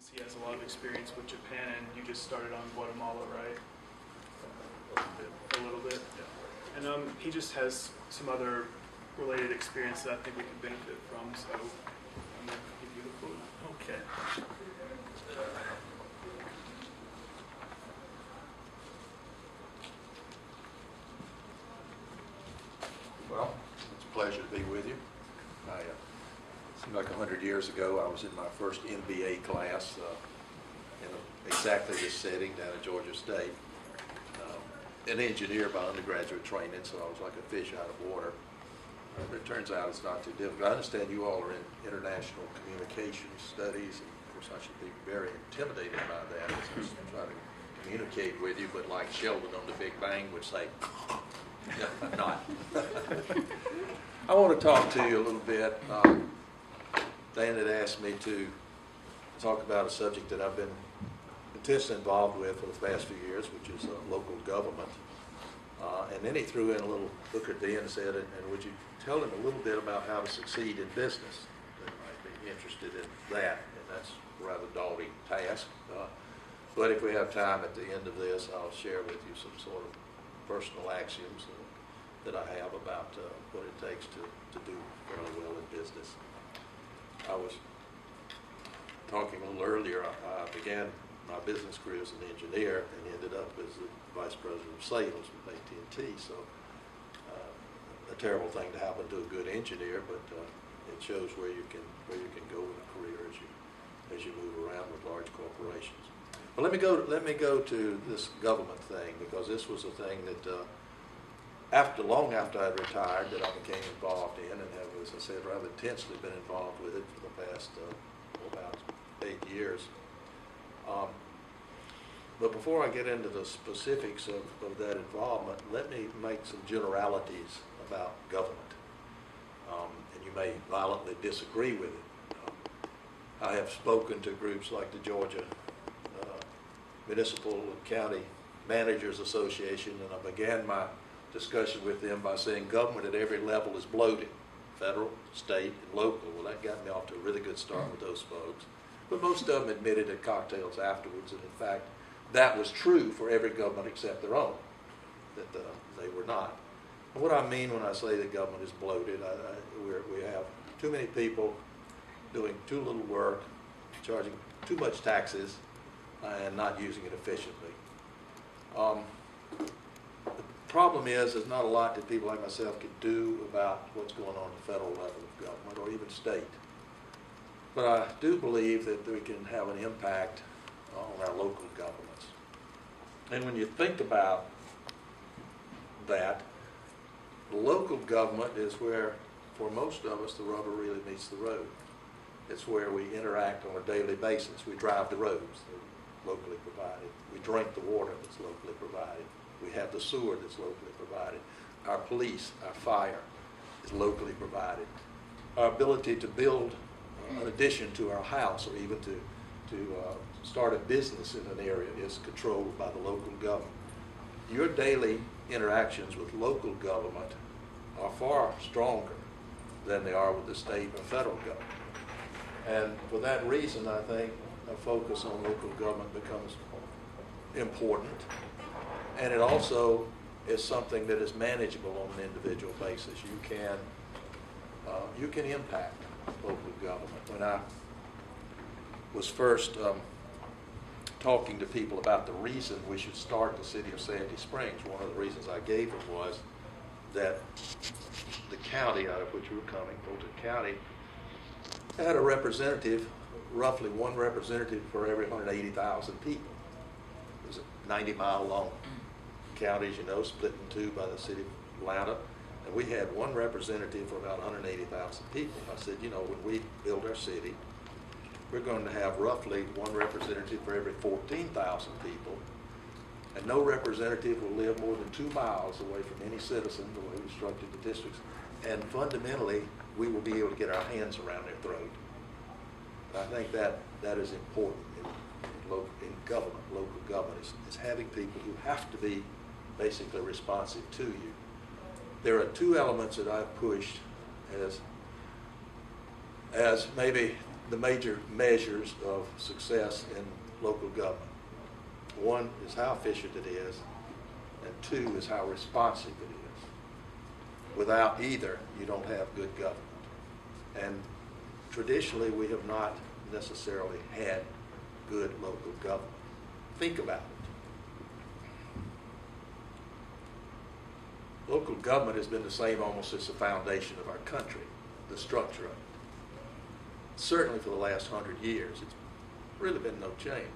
since he has a lot of experience with Japan, and you just started on Guatemala, right? A little bit. Yeah. And he just has some other related experience that I think we could benefit from, so I'm going to give you the floor. Okay. Well, it's a pleasure to be with you. It seemed like 100 years ago I was in my first MBA class in exactly this setting down at Georgia State. An engineer by undergraduate training, so I was like a fish out of water. But it turns out it's not too difficult. I understand you all are in international communication studies, and of course I should be very intimidated by that as I try to communicate with you, but like Sheldon on The Big Bang would say, no, I'm not. I want to talk to you a little bit. Dan had asked me to talk about a subject that I've been intensely involved with for the past few years, which is local government. And then he threw in a little book at the end and said, and would you tell him a little bit about how to succeed in business? They might be interested in that, and that's a rather daunting task. But if we have time at the end of this, I'll share with you some sort of personal axioms that I have about what it takes to do fairly well in business. I was talking a little earlier, I began my business career as an engineer and ended up as the vice president of sales with AT&T. So a terrible thing to happen to a good engineer, but it shows where you can go with a career as you move around with large corporations. But let me go to this government thing, because this was a thing that long after I retired that I became involved in, and have, as I said, rather intensely been involved with it for the past about 8 years. But before I get into the specifics of that involvement, let me make some generalities about government. And you may violently disagree with it. I have spoken to groups like the Georgia Municipal and County Managers Association, and I began my discussion with them by saying government at every level is bloated, federal, state, and local. Well, that got me off to a really good start with those folks. But most of them admitted at cocktails afterwards that, in fact, that was true for every government except their own, that they were not. And what I mean when I say the government is bloated, we have too many people doing too little work, charging too much taxes, and not using it efficiently. The problem is there's not a lot that people like myself can do about what's going on at the federal level of government or even state. But I do believe that we can have an impact on our local governments. And when you think about that, the local government is where, for most of us, the rubber really meets the road. It's where we interact on a daily basis. We drive the roads, they're locally provided. We drink the water that's locally provided. We have the sewer that's locally provided. Our police, our fire is locally provided. Our ability to build an addition to our house, or even to start a business in an area, is controlled by the local government. Your daily interactions with local government are far stronger than they are with the state or federal government. And for that reason, I think a focus on local government becomes important. And it also is something that is manageable on an individual basis. You can impact local government. When I was first talking to people about the reason we should start the city of Sandy Springs, one of the reasons I gave them was that the county out of which we were coming, Fulton County, had a representative, roughly one representative for every 180,000 people. It was a 90-mile long county, as you know, split in two by the city of Atlanta. And we had one representative for about 180,000 people. I said, you know, when we build our city, we're going to have roughly one representative for every 14,000 people. And no representative will live more than 2 miles away from any citizen, the way we structured the districts. And fundamentally, we will be able to get our hands around their throat. And I think that is important in government. Local government is having people who have to be basically responsive to you. There are two elements that I've pushed as maybe the major measures of success in local government. One is how efficient it is, and two is how responsive it is. Without either, you don't have good government. And traditionally, we have not necessarily had good local government. Think about it. Local government has been the same almost since the foundation of our country, the structure of it. Certainly for the last 100 years, it's really been no change.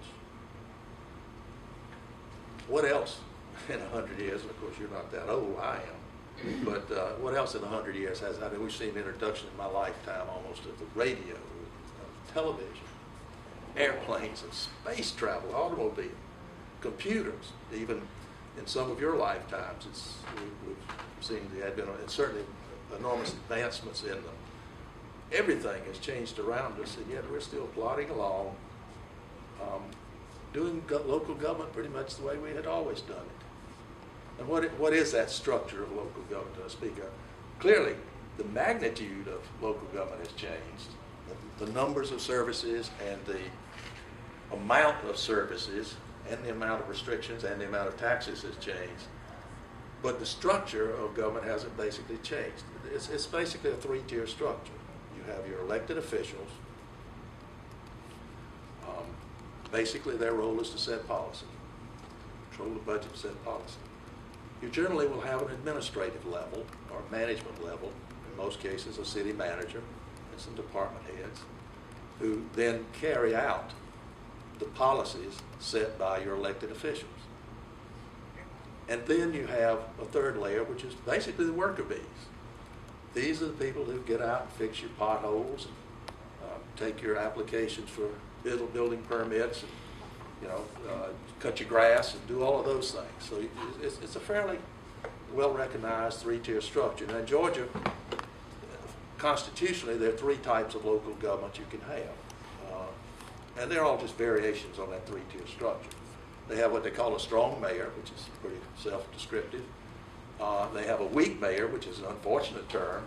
What else in 100 years, and of course you're not that old, I am, but what else in 100 years has, I mean, we've seen the introduction in my lifetime almost of the radio, of television, airplanes, and space travel, automobile, computers, even in some of your lifetimes, we've seen the advent of, and certainly enormous advancements in them. Everything has changed around us, and yet we're still plodding along, doing local government pretty much the way we had always done it. And what is that structure of local government that I speak of? Clearly, the magnitude of local government has changed. The numbers of services and the amount of services and the amount of restrictions and the amount of taxes has changed. But the structure of government hasn't basically changed. It's basically a three-tier structure. You have your elected officials. Basically, their role is to set policy, control the budget, set policy. You generally will have an administrative level or management level, in most cases a city manager and some department heads, who then carry out the policies set by your elected officials. And then you have a third layer, which is basically the worker bees. These are the people who get out and fix your potholes, and take your applications for building permits, and cut your grass, and do all of those things. So it's a fairly well-recognized three-tier structure. Now in Georgia, constitutionally, there are three types of local government you can have. And they're all just variations on that three-tier structure. They have what they call a strong mayor, which is pretty self-descriptive. They have a weak mayor, which is an unfortunate term,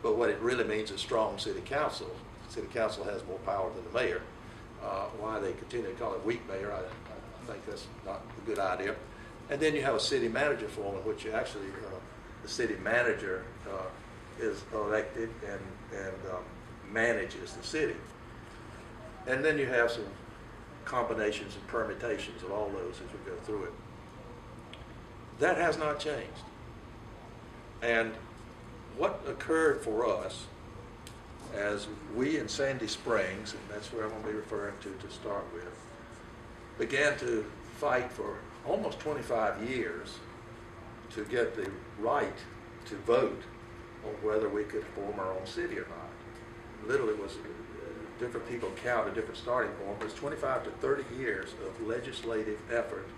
but what it really means is strong city council. City council has more power than the mayor. Why they continue to call it weak mayor, I think that's not a good idea. And then you have a city manager form in which you actually, the city manager is elected and manages the city. And then you have some combinations and permutations of all those as we go through it. That has not changed. And what occurred for us as we in Sandy Springs, and that's where I'm going to be referring to start with, began to fight for almost 25 years to get the right to vote on whether we could form our own city or not. Literally was different people count a different starting point, but it's 25 to 30 years of legislative effort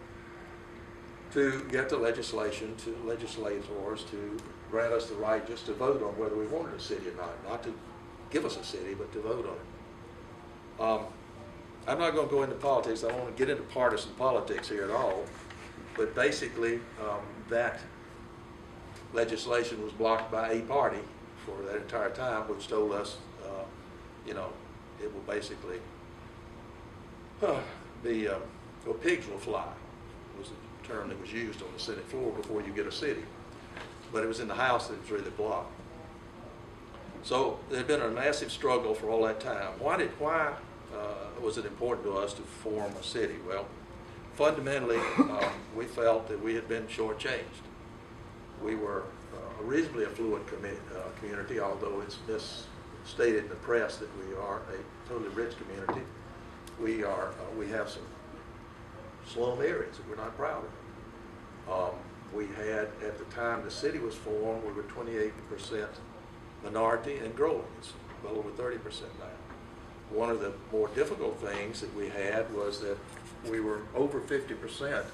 to get the legislation to legislators to grant us the right just to vote on whether we wanted a city or not to give us a city, but to vote on it. I'm not going to go into politics. I don't want to get into partisan politics here at all, but basically that legislation was blocked by a party for that entire time, which told us, it will basically be, pigs will fly, was the term that was used on the Senate floor before you get a city. But it was in the House that it was really blocked. So there had been a massive struggle for all that time. Why was it important to us to form a city? Well, fundamentally, we felt that we had been shortchanged. We were a reasonably affluent community, although it's misstated in the press that we are a totally rich community. We have some slum areas that we're not proud of. We had, at the time the city was formed, we were 28% minority and growing. It's well over 30% now. One of the more difficult things that we had was that we were over 50%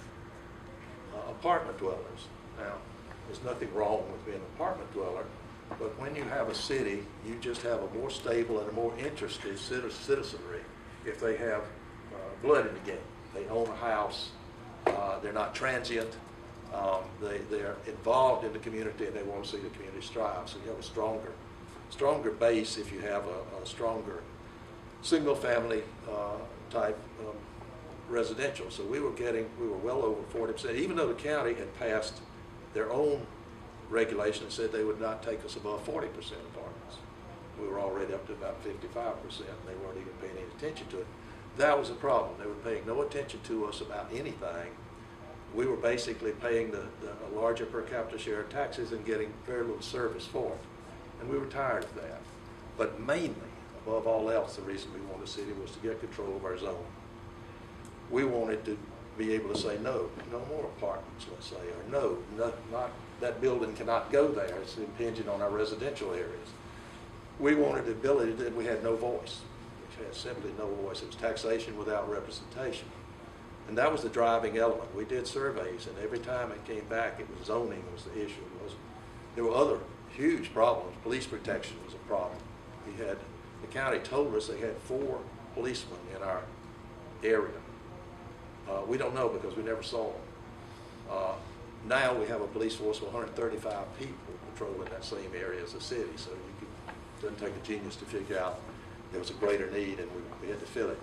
apartment dwellers. Now, there's nothing wrong with being an apartment dweller, but when you have a city, you just have a more stable and a more interested citizenry if they have blood in the game. They own a house, they're not transient, they're involved in the community, and they want to see the community strive. So you have a stronger base if you have a stronger single-family type residential. So we were well over 40%, even though the county had passed their own regulation and said they would not take us above 40% apartments. We were already up to about 55%, and they weren't even paying any attention to it. That was a problem. They were paying no attention to us about anything. We were basically paying the larger per capita share of taxes and getting very little service for it. And we were tired of that. But mainly, above all else, the reason we wanted a city was to get control of our zone. We wanted to be able to say no more apartments, let's say, or no, not that building cannot go there. It's impinging on our residential areas. We wanted the ability that we had no voice, which had simply no voice. It was taxation without representation. And that was the driving element. We did surveys, and every time it came back, it was zoning was the issue. There were other huge problems. Police protection was a problem. The county told us they had 4 policemen in our area. We don't know because we never saw them. Now we have a police force of 135 people patrolling that same area as the city, so it doesn't take a genius to figure out there was a greater need, and we had to fill it.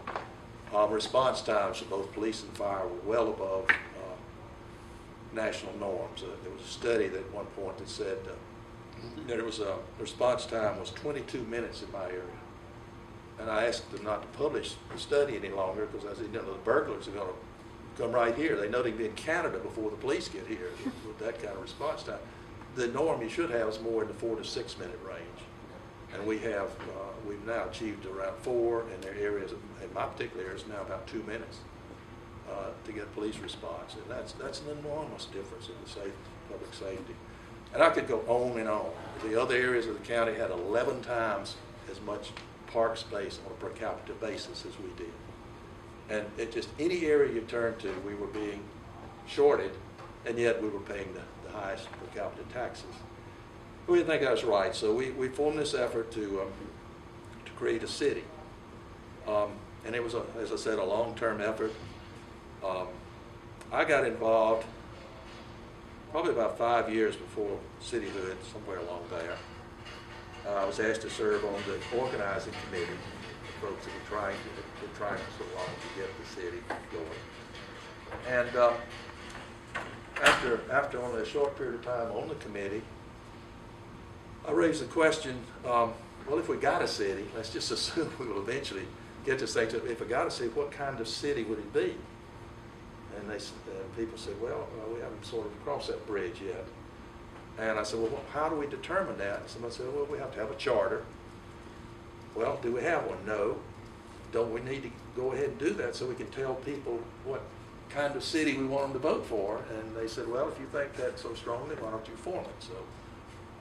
Response times for both police and fire were well above national norms. There was a study that at one point that said that it was a response time was 22 minutes in my area. And I asked them not to publish the study any longer because I said, the burglars are going to come right here. They know they can be in Canada before the police get here with that kind of response time. The norm you should have is more in the 4 to 6 minute range. And we've now achieved around 4 in their areas. In my particular area, it's now about 2 minutes to get police response. And that's an enormous difference in the public safety. And I could go on and on. The other areas of the county had 11 times as much park space on a per capita basis as we did. And it just any area you turn to, we were being shorted, and yet we were paying the highest per capita taxes. We didn't think that was right, so we formed this effort to create a city. And it was, as I said, a long-term effort. I got involved probably about 5 years before cityhood, somewhere along there. I was asked to serve on the organizing committee, the folks that were trying so long to get the city going. And after only a short period of time on the committee, I raised the question, well, if we got a city, let's just assume we will eventually get this thing to, if we got a city, what kind of city would it be? And people said, well, we haven't sort of crossed that bridge yet. And I said, well, how do we determine that? And somebody said, well, we have to have a charter. Well, do we have one? No. Don't we need to go ahead and do that so we can tell people what kind of city we want them to vote for? And they said, well, if you think that so strongly, why don't you form it? So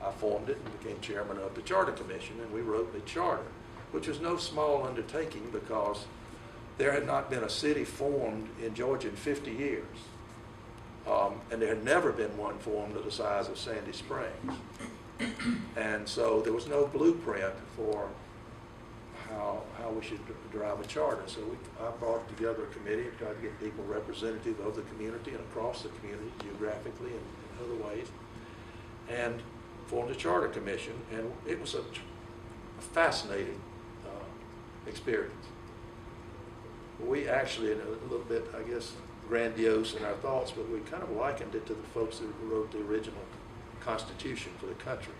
I formed it and became chairman of the Charter Commission, and we wrote the charter, which was no small undertaking because there had not been a city formed in Georgia in 50 years. And there had never been one formed of the size of Sandy Springs. And so there was no blueprint for how we should drive a charter. So I brought together a committee and tried to get people representative of the community and across the community geographically and in other ways, and formed a charter commission. And it was a fascinating experience. We actually, a little bit, I guess, grandiose in our thoughts, but we kind of likened it to the folks that wrote the original Constitution for the country.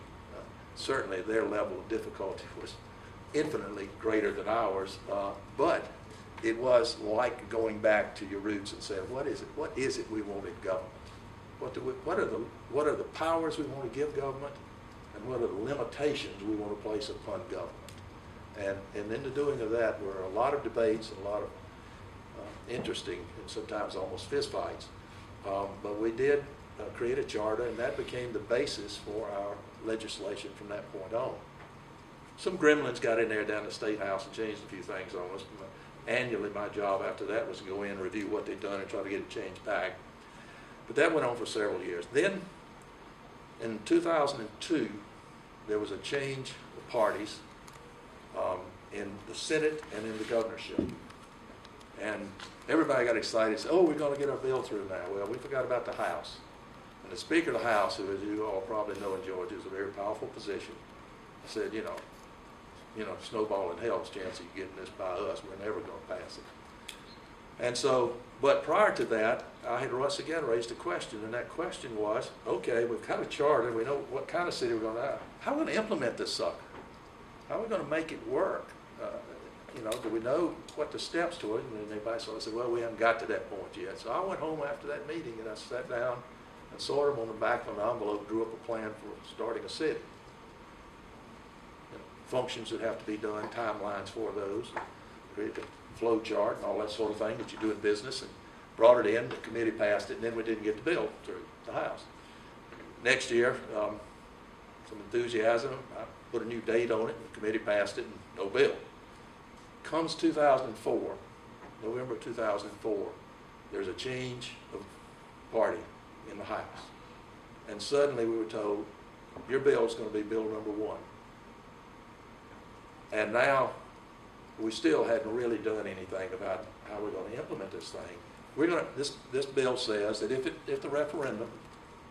Certainly their level of difficulty was infinitely greater than ours, but it was like going back to your roots and saying, what is it we want in government? What are the powers we want to give government, and what are the limitations we want to place upon government? And in the doing of that were a lot of debates and a lot of interesting and sometimes almost fistfights. But we did create a charter, and that became the basis for our legislation from that point on. Some gremlins got in there down the State House and changed a few things on us. Annually, my job after that was to go in and review what they'd done and try to get it changed back. But that went on for several years. Then, in 2002, there was a change of parties in the Senate and in the governorship. And everybody got excited and said, oh, we're going to get our bill through now. Well, we forgot about the House. And the Speaker of the House, who, as you all probably know in Georgia, is a very powerful position, said, snowball in hell's chance of you getting this by us. We're never going to pass it. And so, but prior to that, I had once again raised a question, and that question was, okay, we've got a charter, we know what kind of city we're going to have. How are we going to implement this sucker? How are we going to make it work? Do we know what the steps to it? And everybody sort of said, well, we haven't got to that point yet. So I went home after that meeting, and I sat down and sort of on the back of an envelope drew up a plan for starting a city. Functions that have to be done, timelines for those, created a flow chart and all that sort of thing that you do in business, and brought it in, the committee passed it, and then we didn't get the bill through the House. Next year, some enthusiasm, I put a new date on it, and the committee passed it, and no bill. Comes 2004, November 2004, there's a change of party in the House. And suddenly we were told, your bill is going to be bill number 1. And now we still hadn't really done anything about how we're going to implement this thing. This bill says that if the referendum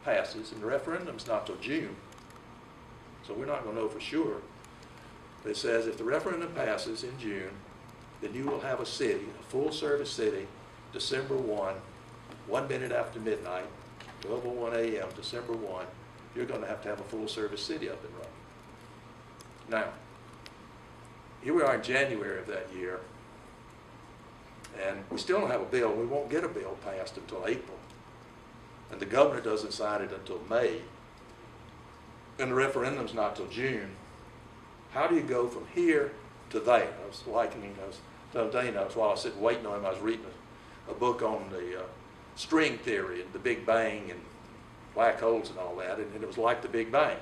passes, and the referendum's not till June, so we're not going to know for sure. It says if the referendum passes in June, then you will have a city, a full-service city, December 1, 1 minute after midnight, 12:01 a.m., December 1, you're going to have a full-service city up and running. Now, here we are in January of that year, and we still don't have a bill. We won't get a bill passed until April. And the governor doesn't sign it until May. And the referendum's not till June. How do you go from here to there? I was telling Dane, while I was sitting waiting on him, I was reading a book on the string theory and the Big Bang and black holes and all that, and it was like the Big Bang.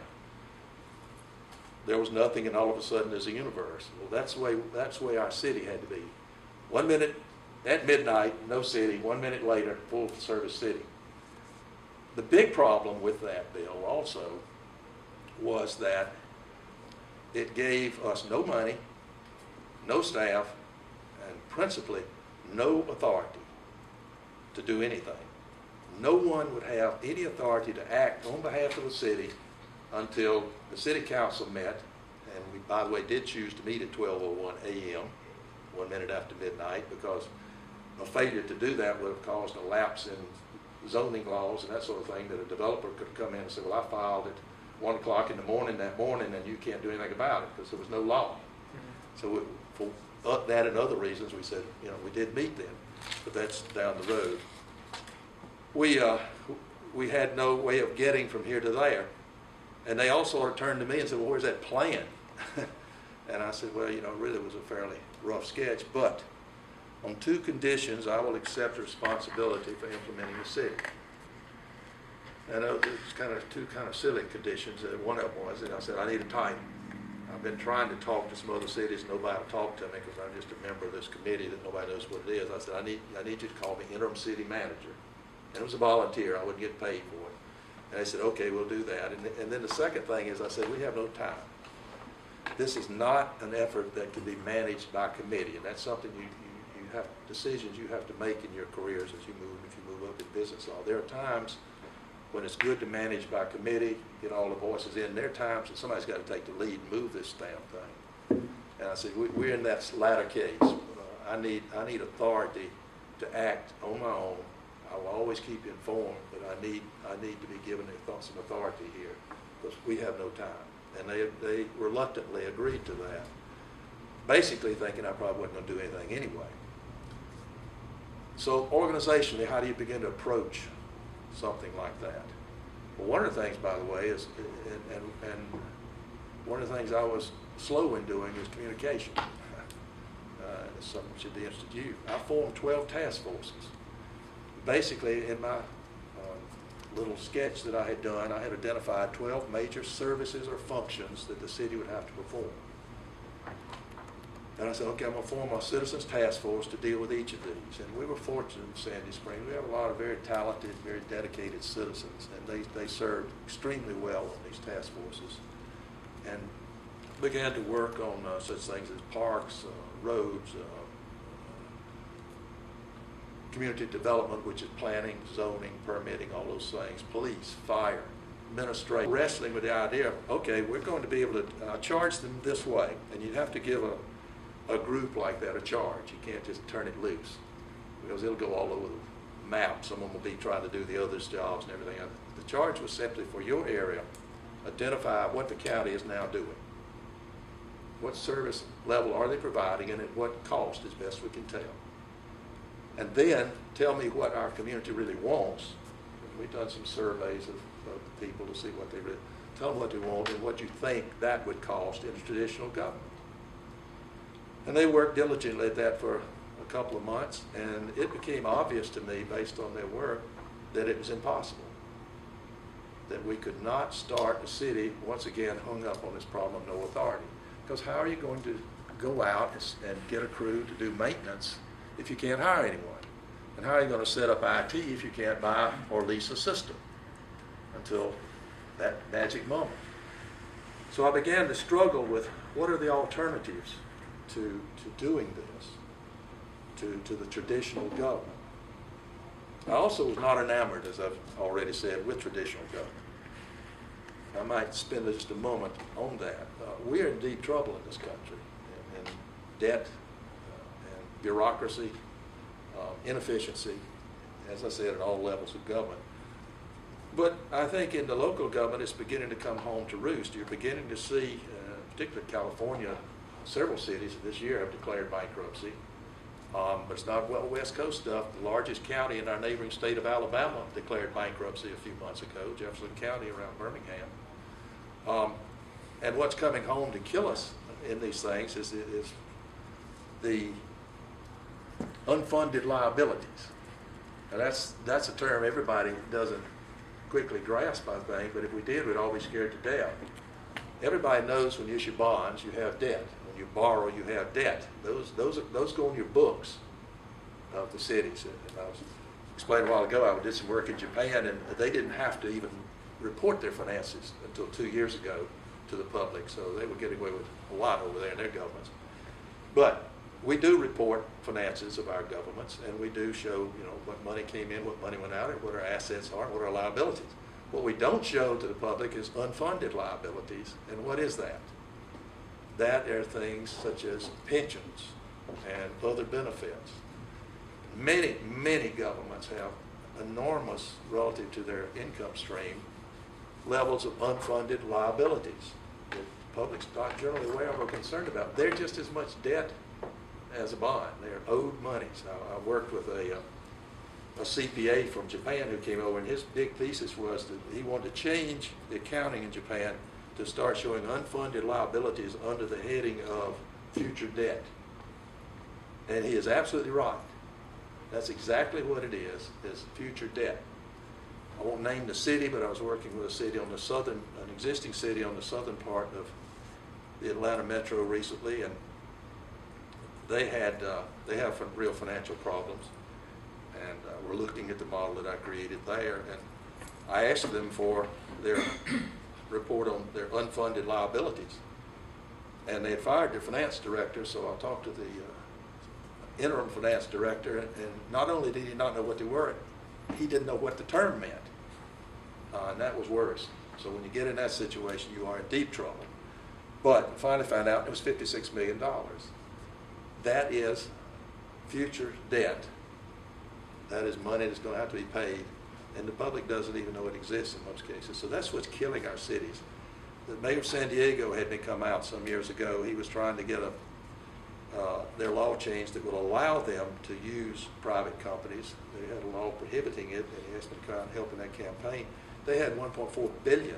There was nothing, and all of a sudden there's a universe. Well, that's the way our city had to be. 1 minute at midnight, no city. 1 minute later, full service city. The big problem with that bill also was that it gave us no money, no staff, and principally no authority to do anything. No one would have any authority to act on behalf of the city until the city council met, and we, by the way, did choose to meet at 12:01 a.m., 1 minute after midnight, because a failure to do that would have caused a lapse in zoning laws and that sort of thing, that a developer could come in and say, well, I filed at 1 o'clock in the morning that morning, and you can't do anything about it because there was no law. So for that and other reasons, we said, we did meet then, but that's down the road. We had no way of getting from here to there. And they all sort of turned to me and said, well, where's that plan? And I said, well, it really was a fairly rough sketch, but on 2 conditions, I will accept responsibility for implementing the city. And it was kind of 2 kind of silly conditions. One of them was that I said, I need a title. I've been trying to talk to some other cities. Nobody will talk to me because I'm just a member of this committee that nobody knows what it is. I said, I need you to call me interim city manager. And it was a volunteer. I wouldn't get paid for it. And they said, okay, we'll do that. And then the second thing is I said, we have no time. This is not an effort that can be managed by committee. And that's something you have, decisions you have to make in your careers as you move up in business law. There are times when it's good to manage by committee, get all the voices in. There are times that somebody's got to take the lead and move this damn thing. And I said, we're in that latter case. I need authority to act on my own. I will always keep you informed, but I need to be given some authority here because we have no time. And they reluctantly agreed to that, basically thinking I probably wasn't going to do anything anyway. So organizationally, how do you begin to approach something like that? Well, one of the things, by the way, is, and one of the things I was slow in doing is communication. It's something that should be interested to you. I formed 12 task forces. Basically, in my little sketch that I had done, I had identified 12 major services or functions that the city would have to perform. And I said, okay, I'm going to form a citizens task force to deal with each of these. And we were fortunate in Sandy Springs. We have a lot of very talented, very dedicated citizens, and they served extremely well on these task forces. And began to work on such things as parks, roads, community development, which is planning, zoning, permitting, all those things, police, fire, administration wrestling with the idea of, okay, we're going to be able to charge them this way, and you'd have to give a group like that a charge. You can't just turn it loose, because it'll go all over the map. Someone will be trying to do the other's jobs and everything else. The charge was simply for your area, identify what the county is now doing. What service level are they providing, and at what cost, as best we can tell. And then tell me what our community really wants. We've done some surveys of people to see what they really, tell them what they want and what you think that would cost in a traditional government. And they worked diligently at that for a couple of months, and it became obvious to me, based on their work, that it was impossible. That we could not start a city, once again, hung up on this problem of no authority. Because how are you going to go out and get a crew to do maintenance if you can't hire anyone? And how are you going to set up IT if you can't buy or lease a system until that magic moment? So I began to struggle with what are the alternatives to doing this, to the traditional government. I also was not enamored, as I've already said, with traditional government. I might spend just a moment on that. We are in deep trouble in this country, in debt and bureaucracy, inefficiency, as I said, at all levels of government. But I think in the local government, it's beginning to come home to roost. You're beginning to see, particularly California, several cities this year have declared bankruptcy. But it's not West Coast stuff. The largest county in our neighboring state of Alabama declared bankruptcy a few months ago, Jefferson County around Birmingham. And what's coming home to kill us in these things is the unfunded liabilities. Now that's a term everybody doesn't quickly grasp, I think, but if we did, we'd all be scared to death. Everybody knows when you issue bonds, you have debt. When you borrow, you have debt. Those go in your books of the cities. And I was explaining a while ago, I did some work in Japan, and they didn't have to even report their finances until 2 years ago to the public, so they were getting away with a lot over there in their governments. But we do report finances of our governments, and we do show, what money came in, what money went out, and what our assets are, and what our liabilities. What we don't show to the public is unfunded liabilities, and what is that? That are things such as pensions and other benefits. Many, many governments have enormous, relative to their income stream, levels of unfunded liabilities that the public's not generally aware of or concerned about. They're just as much debt as a bond. They're owed monies. I worked with a CPA from Japan who came over, and his big thesis was that he wanted to change the accounting in Japan to start showing unfunded liabilities under the heading of future debt. And he is absolutely right. That's exactly what it is future debt. I won't name the city, but I was working with a city on the southern, an existing city on the southern part of the Atlanta metro recently, and they have some real financial problems. And we're looking at the model that I created there, and I asked them for their report on their unfunded liabilities. And they had fired their finance director, so I talked to the interim finance director, and not only did he not know what they were, he didn't know what the term meant. And that was worse. So when you get in that situation, you are in deep trouble. But finally found out it was $56 million. That is future debt. That is money that's going to have to be paid, and the public doesn't even know it exists in most cases. So that's what's killing our cities. The mayor of San Diego had me come out some years ago. He was trying to get their law changed that will allow them to use private companies. They had a law prohibiting it, and he has been kind of helping that campaign. They had $1.4 billion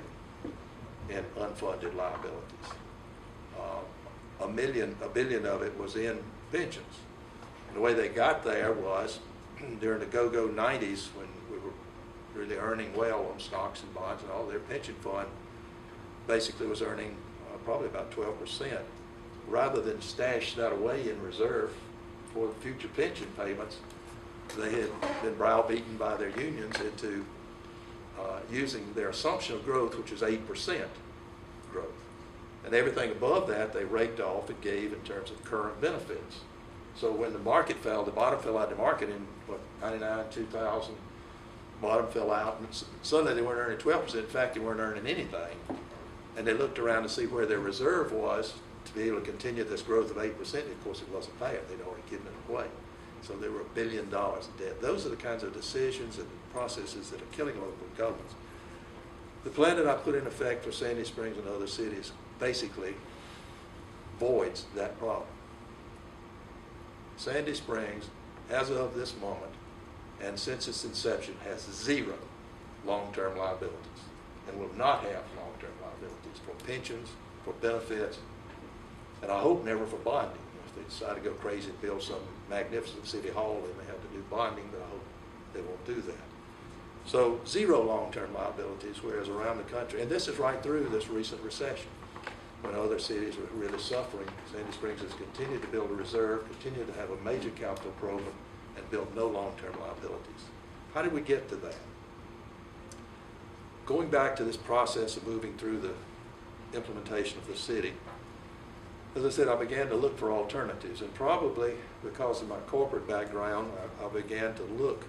in unfunded liabilities. $1 billion of it was in pensions. And the way they got there was during the go-go 90s, when we were really earning well on stocks and bonds and all, their pension fund basically was earning probably about 12%. Rather than stash that away in reserve for future pension payments, they had been browbeaten by their unions into using their assumption of growth, which is 8% growth. And everything above that, they raked off and gave in terms of current benefits. So when the market fell, the bottom fell out of the market in, 99, 2000, bottom fell out, and suddenly they weren't earning 12%. In fact, they weren't earning anything. And they looked around to see where their reserve was to be able to continue this growth of 8%. Of course, it wasn't there. They'd already given it away. So they were $1 billion in debt. Those are the kinds of decisions and processes that are killing local governments. The plan that I put in effect for Sandy Springs and other cities basically voids that problem. Sandy Springs, as of this moment, and since its inception, has 0 long-term liabilities and will not have long-term liabilities for pensions, for benefits, and I hope never for bonding. If they decide to go crazy and build some magnificent city hall, they may have to do bonding, but I hope they won't do that. So 0 long-term liabilities, whereas around the country, and this is right through this recent recession, when other cities are really suffering, Sandy Springs has continued to build a reserve, continued to have a major capital program, and build no long-term liabilities. How did we get to that? Going back to this process of moving through the implementation of the city, as I said, I began to look for alternatives, and probably because of my corporate background, I began to look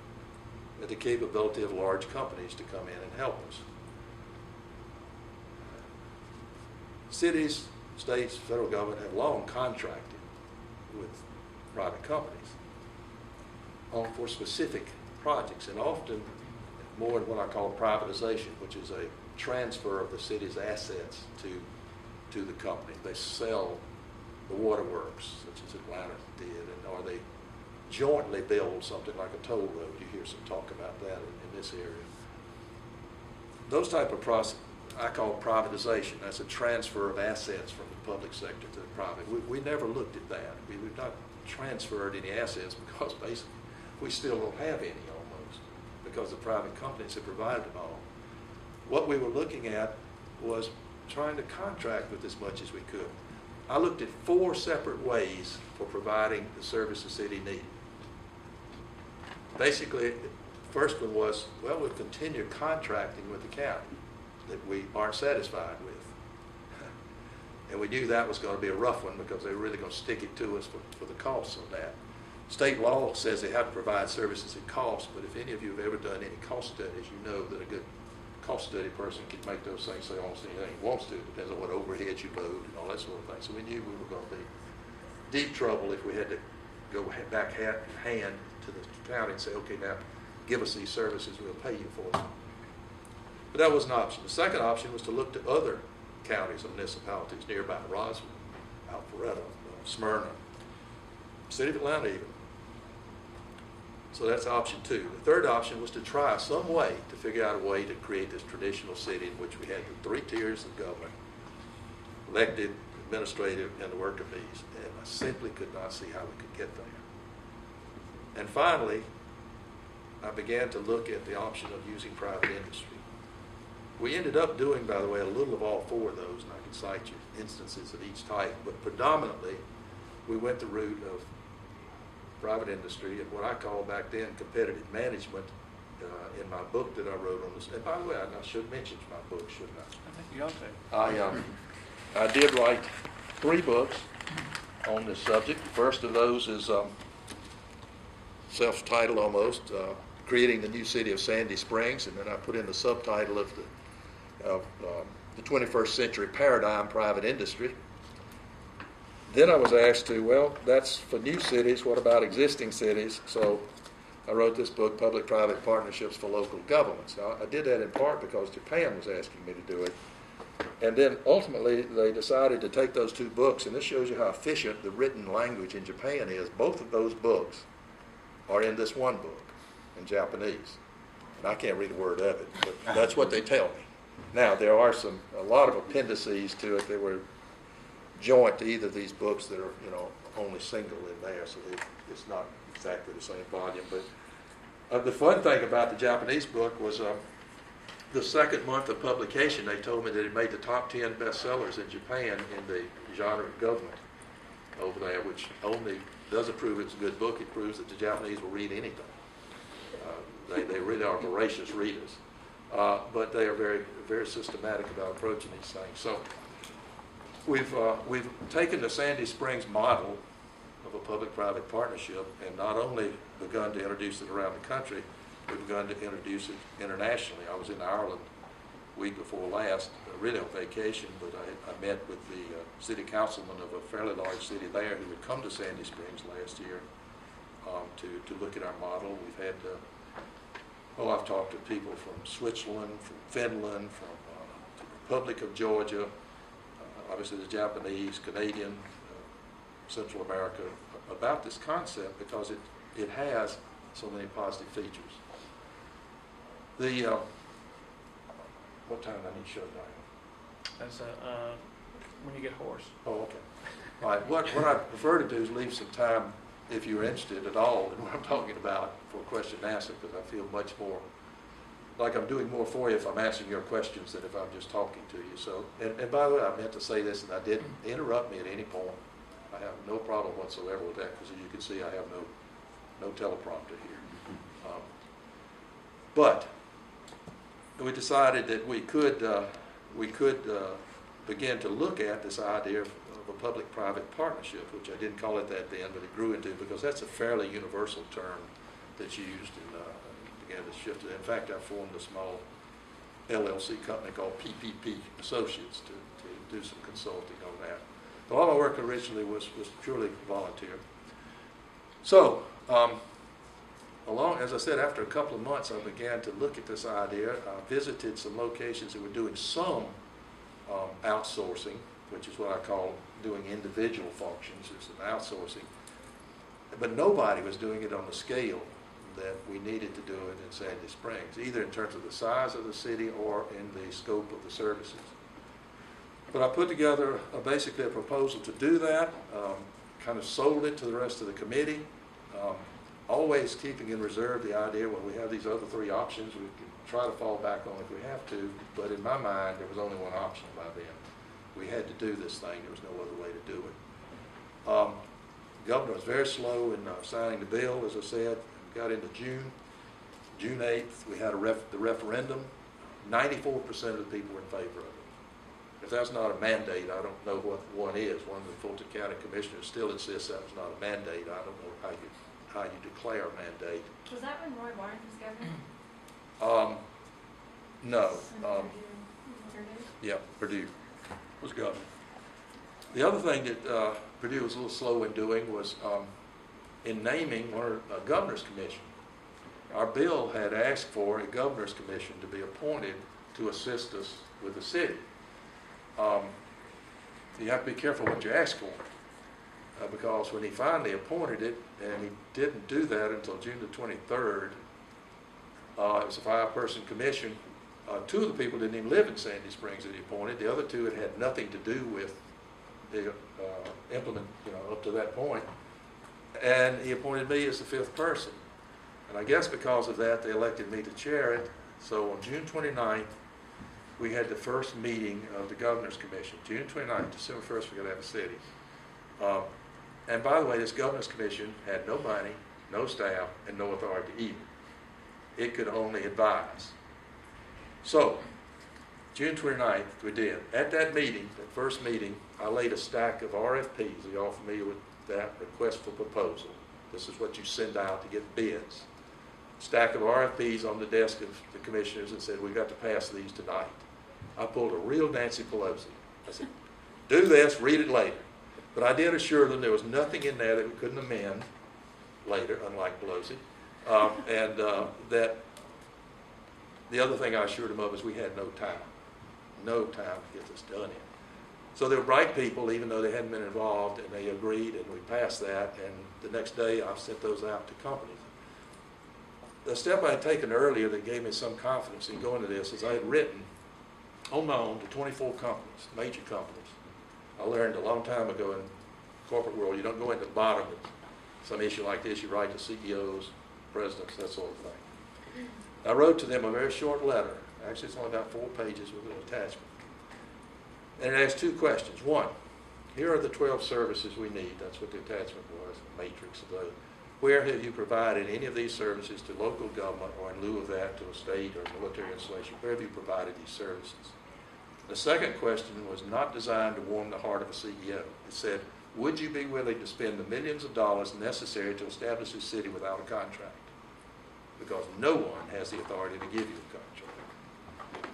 at the capability of large companies to come in and help us. Cities, states, federal government have long contracted with private companies for specific projects, and often more in what I call privatization, which is a transfer of the city's assets to the company. They sell the waterworks, such as Atlanta did, or they jointly build something like a toll road. You hear some talk about that in this area. Those type of process I call privatization. That's a transfer of assets from the public sector to the private. We never looked at that. We've not transferred any assets because basically we still don't have any almost, because the private companies have provided them all. What we were looking at was trying to contract with as much as we could. I looked at 4 separate ways for providing the service the city needed. Basically, the first one was, well, we'll continue contracting with the county that we aren't satisfied with. And we knew that was going to be a rough one because they were really going to stick it to us for the costs on that. State law says they have to provide services at cost, but if any of you have ever done any cost studies, you know that a good cost study person can make those things say almost anything he wants to. It depends on what overheads you load and all that sort of thing. So we knew we were going to be deep trouble if we had to go back hand to the county and say, okay, now give us these services, we'll pay you for them. But that was an option. The second option was to look to other counties and municipalities nearby, Roswell, Alpharetta, Smyrna, City of Atlanta even. So that's option 2. The third option was to try some way to figure out a way to create this traditional city in which we had the 3 tiers of government, elected, administrative, and the worker bees. And I simply could not see how we could get there. And finally, I began to look at the option of using private industry. We ended up doing, by the way, a little of all 4 of those, and I can cite you instances of each type, but predominantly we went the route of private industry and what I call back then competitive management in my book that I wrote on this. And by the way, I should mention my book, shouldn't I? I think you ought to. I did write 3 books on this subject. The first of those is self-titled almost, Creating the New City of Sandy Springs, and then I put in the subtitle of the 21st Century Paradigm Private Industry. Then I was asked to, well, that's for new cities, what about existing cities? So I wrote this book, Public-Private Partnerships for Local Governments. Now, I did that in part because Japan was asking me to do it. And then ultimately they decided to take those 2 books, and this shows you how efficient the written language in Japan is. Both of those books are in this one book in Japanese. And I can't read a word of it, but that's what they tell me. Now, there are a lot of appendices to it that were joint to either of these books that are, only single in there, so it's not exactly the same volume. But the fun thing about the Japanese book was the second month of publication, they told me that it made the top 10 bestsellers in Japan in the genre of government over there, which only doesn't prove it's a good book. It proves that the Japanese will read anything. They really are voracious readers. But they are very, very systematic about approaching these things. So we've taken the Sandy Springs model of a public-private partnership and not only begun to introduce it around the country, we've begun to introduce it internationally. I was in Ireland week before last, really on vacation, but I met with the city councilman of a fairly large city there who had come to Sandy Springs last year to look at our model. We've had, I've talked to people from Switzerland, from Finland, from the Republic of Georgia, obviously the Japanese, Canadian, Central America, about this concept because it has so many positive features. What time do I need to shut it down? That's when you get hoarse. Oh, okay. All right. What I prefer to do is leave some time, if you're interested at all in what I'm talking about, for question and answer, because I feel much more like I'm doing more for you if I'm answering your questions than if I'm just talking to you. So, and by the way, I meant to say this, and I didn't interrupt me at any point. I have no problem whatsoever with that, because as you can see, I have no teleprompter here. But we decided that we could begin to look at this idea of a public-private partnership, which I didn't call it that then, but it grew into, because that's a fairly universal term that's used and began to shift it. In fact, I formed a small LLC company called PPP Associates to do some consulting on that. But all my work originally was purely volunteer. So, as I said, after a couple of months, I began to look at this idea. I visited some locations that were doing some outsourcing, which is what I call doing individual functions. It's an outsourcing. But nobody was doing it on the scale that we needed to do it in Sandy Springs, either in terms of the size of the city or in the scope of the services. But I put together basically a proposal to do that, kind of sold it to the rest of the committee, always keeping in reserve the idea when we have these other three options, we can try to fall back on if we have to, but in my mind, there was only one option by then. We had to do this thing. There was no other way to do it. The governor was very slow in signing the bill, as I said. We got into June 8th, we had the referendum. 94% of the people were in favor of it. If that's not a mandate, I don't know what one is. One of the Fulton County commissioners still insists that was not a mandate. I don't know how you declare a mandate. Was that when Roy Barnes was governor? No. Purdue? Yeah, Purdue was governor. The other thing that Purdue was a little slow in doing was in naming a governor's commission. Our bill had asked for a governor's commission to be appointed to assist us with the city. You have to be careful what you ask for, because when he finally appointed it, and he didn't do that until June the 23rd, it was a 5-person commission. 2 of the people didn't even live in Sandy Springs that he appointed. The other 2 had nothing to do with the implement, up to that point. And he appointed me as the 5th person. And I guess because of that, they elected me to chair it. So on June 29th, we had the first meeting of the Governor's Commission. June 29th, December 1st, we're going to have a city. And by the way, this Governor's Commission had no money, no staff, and no authority either. It could only advise. So, June 29th, we did. At that meeting, that first meeting, I laid a stack of RFPs. Are you all familiar with that? Request for proposal. This is what you send out to get bids. Stack of RFPs on the desk of the commissioners and said, we've got to pass these tonight. I pulled a real Nancy Pelosi. I said, do this, read it later. But I did assure them there was nothing in there that we couldn't amend later, unlike Pelosi. And that the other thing I assured them of is we had no time to get this done in. So they were bright people, even though they hadn't been involved, and they agreed, and we passed that, and the next day I sent those out to companies. The step I had taken earlier that gave me some confidence in going to this is I had written on my own to 24 companies, major companies. I learned a long time ago in the corporate world, you don't go into the bottom of some issue like this, you write to CEOs, presidents, that sort of thing. I wrote to them a very short letter. Actually, it's only about 4 pages with an attachment. And it asked 2 questions. 1, here are the 12 services we need. That's what the attachment was, a matrix of those. Where have you provided any of these services to local government, or in lieu of that to a state or military installation? Where have you provided these services? The second question was not designed to warm the heart of a CEO. It said, would you be willing to spend the millions of dollars necessary to establish a city without a contract? because no one has the authority to give you a contract.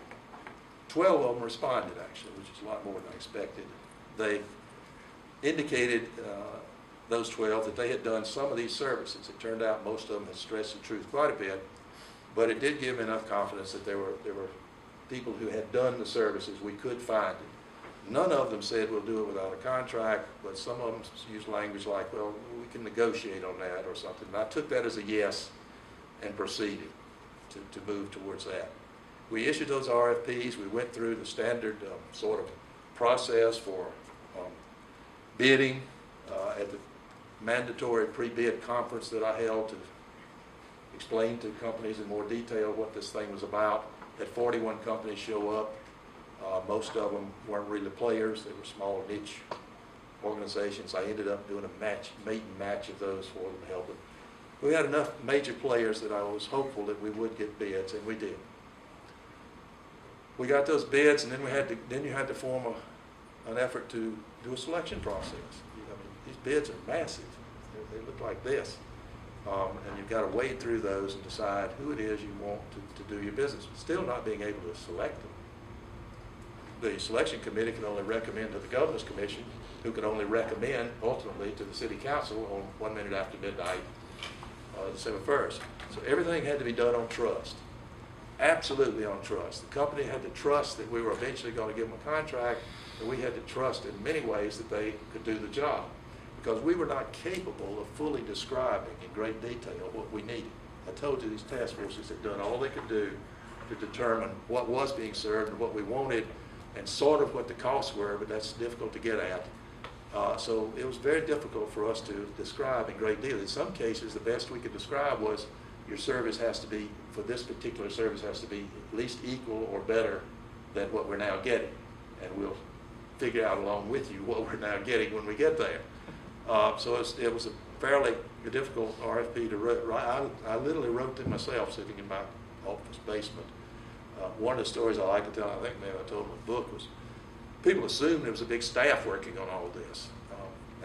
12 of them responded, actually, which is a lot more than I expected. They indicated, those 12, that they had done some of these services. It turned out most of them had stretched the truth quite a bit, but it did give me enough confidence that there were people who had done the services. We could find it. None of them said we'll do it without a contract, but some of them used language like, well, we can negotiate on that or something. And I took that as a yes and proceeded to move towards that. We issued those RFPs. We went through the standard sort of process for bidding at the mandatory pre-bid conference that I held to explain to companies in more detail what this thing was about. Had 41 companies show up. Most of them weren't really players. They were small niche organizations. I ended up doing a meet and match of those for them to help them. We had enough major players that I was hopeful that we would get bids, and we did. We got those bids, and then you had to form an effort to do a selection process. These bids are massive. They look like this. And you've got to wade through those and decide who it is you want to do your business. Still not being able to select them. The selection committee can only recommend to the Governor's Commission, who can only recommend ultimately to the City Council on 1 minute after midnight, December 1st. So everything had to be done on trust. Absolutely on trust. The company had to trust that we were eventually going to give them a contract, and we had to trust in many ways that they could do the job, because we were not capable of fully describing in great detail what we needed. I told you these task forces had done all they could do to determine what was being served and what we wanted and sort of what the costs were, but that's difficult to get at. So it was very difficult for us to describe in great detail. In some cases, the best we could describe was your service has to be, for this particular service, has to be at least equal or better than what we're now getting. And we'll figure out along with you what we're now getting when we get there. So it was a fairly difficult RFP to write. I literally wrote them myself sitting in my office basement. One of the stories I like to tell, I think maybe I told in the book, was people assumed there was a big staff working on all this.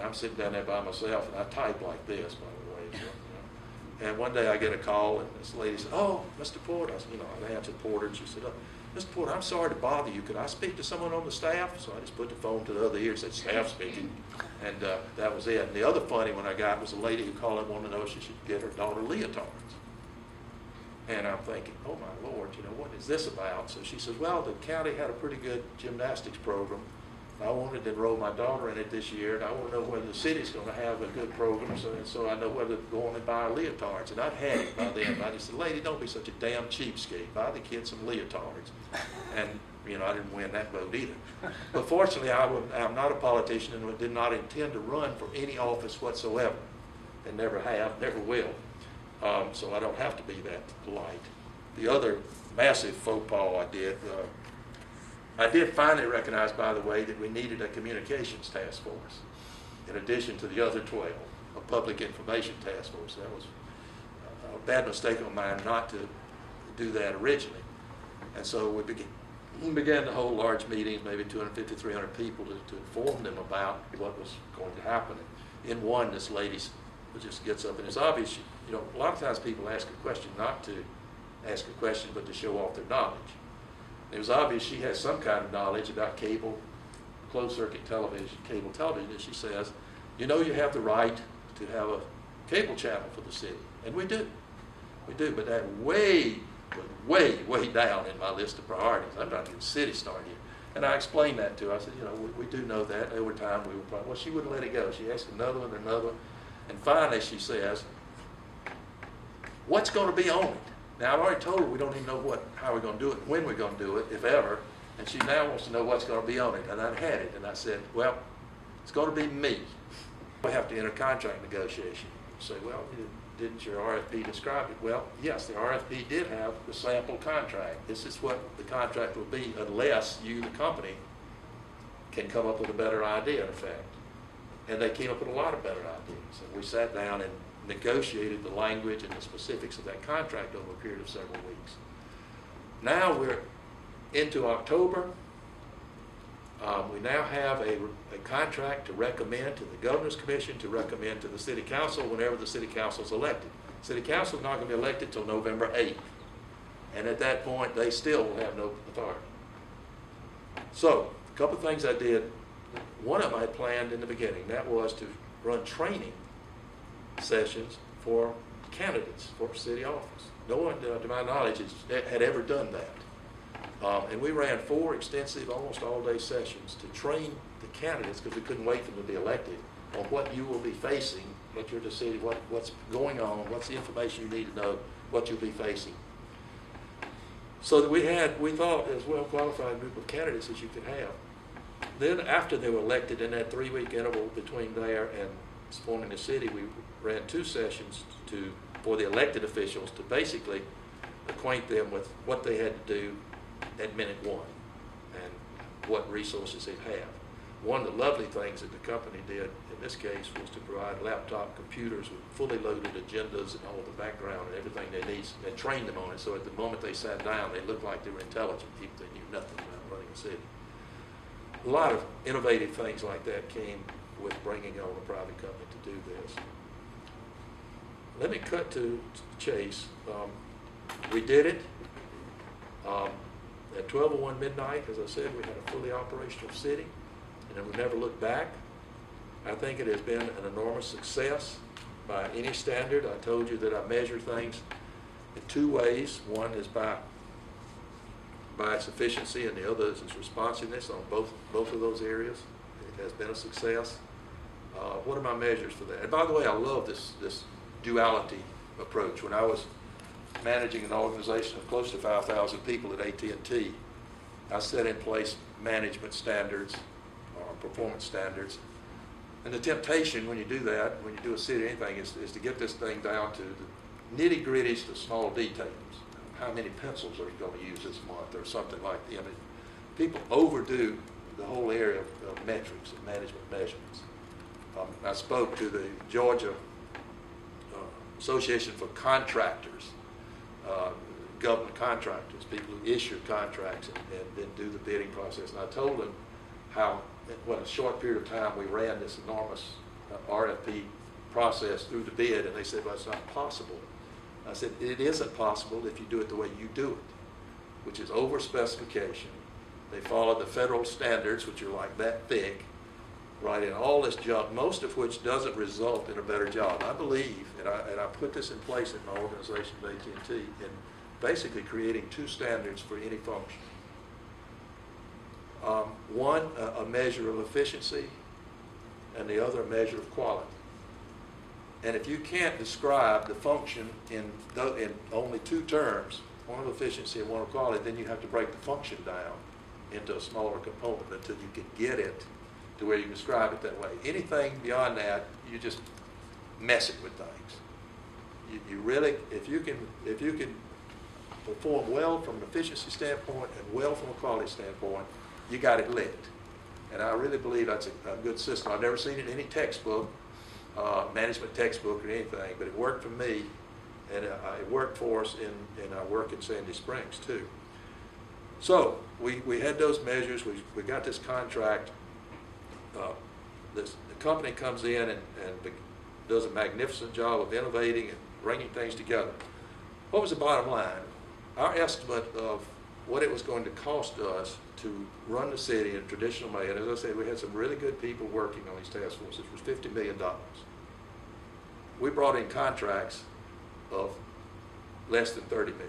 I'm sitting down there by myself, and I type like this, by the way. So, and one day I get a call, and this lady said, "Oh, Mr. Porter," I answered Porter, and she said, "Oh, Mr. Porter, I'm sorry to bother you. Could I speak to someone on the staff?" So I just put the phone to the other ear and said, "Staff speaking." And that was it. And the other funny one I got was a lady who called and wanted to know if she should get her daughter leotards. And I'm thinking, oh my Lord, what is this about? So she says, well, the county had a pretty good gymnastics program. I wanted to enroll my daughter in it this year, and I want to know whether the city's going to have a good program, so I know whether to go on and buy her leotards. And I'd had it by then. I just said, lady, don't be such a damn cheapskate. Buy the kids some leotards. And, I didn't win that vote either. But fortunately, I'm not a politician and did not intend to run for any office whatsoever, and never have, never will. So I don't have to be that polite. The other massive faux pas I did finally recognize, by the way, that we needed a communications task force in addition to the other 12, a public information task force. That was a bad mistake on mine not to do that originally. And so we began to hold large meetings, maybe 250, 300 people, to inform them about what was going to happen. In one, this lady just gets up, and it's obvious, a lot of times people ask a question not to ask a question, but to show off their knowledge. It was obvious she has some kind of knowledge about cable, closed-circuit television, cable television, and she says, you have the right to have a cable channel for the city. And we do. We do, but that way down in my list of priorities. I'm not getting city started here. And I explained that to her. I said, we do know that. Over time, we were probably, well, she wouldn't let it go. She asked another one, another one. And finally, she says, what's going to be on it? Now, I've already told her we don't even know how we're going to do it, when we're going to do it, if ever. And she now wants to know what's going to be on it. And I'd had it. And I said, well, it's going to be me. We have to enter contract negotiation. You say, well, didn't your RFP describe it? Well, yes, the RFP did have the sample contract. This is what the contract will be unless you, the company, can come up with a better idea, in effect. And they came up with a lot of better ideas. And we sat down and negotiated the language and the specifics of that contract over a period of several weeks. Now we're into October. We now have a contract to recommend to the Governor's Commission, to recommend to the City Council whenever the City Council is elected. City council is not going to be elected till November 8th. And at that point, they still will have no authority. So, a couple of things I did. One of them I planned in the beginning. That was to run training sessions for candidates for city office. No one, to my knowledge, had ever done that. And we ran 4 extensive, almost all-day sessions to train the candidates, because we couldn't wait for them to be elected, on what you will be facing, what you're the city, what's going on, what's the information you need to know, what you'll be facing. So that we thought as well qualified group of candidates as you could have. Then after they were elected, in that 3-week interval between there and forming the city, we ran 2 sessions for the elected officials to basically acquaint them with what they had to do at minute 1 and what resources they'd have. One of the lovely things that the company did in this case was to provide laptop computers with fully loaded agendas and all the background and everything they need, and train them on it, so at the moment they sat down, they looked like they were intelligent, even if they knew nothing about running a city. A lot of innovative things like that came with bringing on a private company to do this. Let me cut to chase. We did it. At 12:01 midnight, as I said, we had a fully operational city, and then we never looked back. I think it has been an enormous success by any standard. I told you that I measure things in 2 ways. One is by its efficiency, and the other is its responsiveness on both of those areas. It has been a success. What are my measures for that? And by the way, I love this duality approach. When I was managing an organization of close to 5,000 people at AT&T, I set in place management standards or performance standards. And the temptation when you do that, when you do a city or anything, is to get this thing down to the nitty-gritties, to small details. How many pencils are you going to use this month, or something like that. I mean, people overdo the whole area of metrics and management measurements. I spoke to the Georgia Association for Contractors, government contractors, people who issue contracts and then do the bidding process. And I told them how, in a short period of time, we ran this enormous RFP process through the bid, and they said, well, it's not possible. I said, it isn't possible if you do it the way you do it, which is over specification. They follow the federal standards, which are like that thick, right, and all this junk, most of which doesn't result in a better job. I believe, and I put this in place in my organization at AT&T, in basically creating 2 standards for any function. One, a measure of efficiency, and the other, a measure of quality. And if you can't describe the function in only 2 terms, one of efficiency and one of quality, then you have to break the function down into a smaller component until you can get it to where you can describe it that way. Anything beyond that, you just mess it with things. You really, if you can perform well from an efficiency standpoint and well from a quality standpoint, you got it licked. And I really believe that's a good system. I've never seen it in any textbook, management textbook or anything, but it worked for me, and it worked for us in our work in Sandy Springs too. So we had those measures. We got this contract. The company comes in and does a magnificent job of innovating and bringing things together. What was the bottom line? Our estimate of what it was going to cost us to run the city in a traditional way, and as I said, we had some really good people working on these task forces, was $50 million. We brought in contracts of less than $30 million.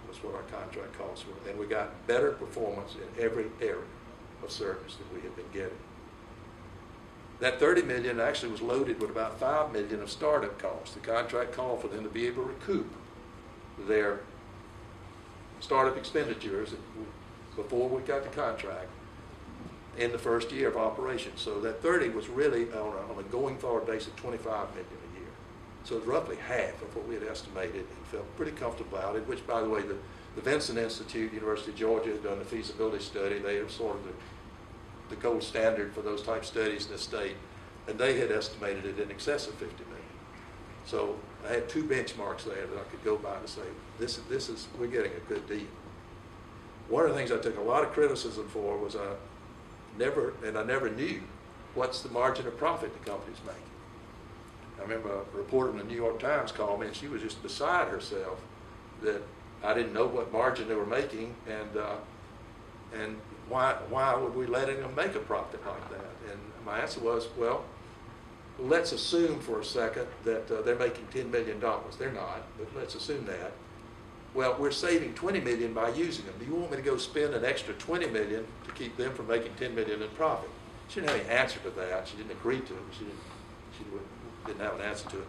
That's what our contract costs were. And we got better performance in every area of service that we had been getting. That $30 million actually was loaded with about $5 million of startup costs. The contract called for them to be able to recoup their startup expenditures before we got the contract in the first year of operation. So that 30 was really on a going forward basis of $25 million a year. So it's roughly half of what we had estimated, and felt pretty comfortable about it, which, by the way, the Vincent Institute, University of Georgia, has done a feasibility study. They are sort of the gold standard for those type studies in the state, and they had estimated it in excess of $50 million. So I had 2 benchmarks there that I could go by to say, this is we're getting a good deal. One of the things I took a lot of criticism for was I never knew what's the margin of profit the company's making. I remember a reporter from the New York Times called me, and she was just beside herself that I didn't know what margin they were making, and why would we letting them make a profit like that? And my answer was, well, let's assume for a second that they're making $10 million. They're not, but let's assume that. Well, we're saving $20 million by using them. Do you want me to go spend an extra $20 million to keep them from making $10 million in profit? She didn't have any answer to that. She didn't agree to it. She didn't have an answer to it.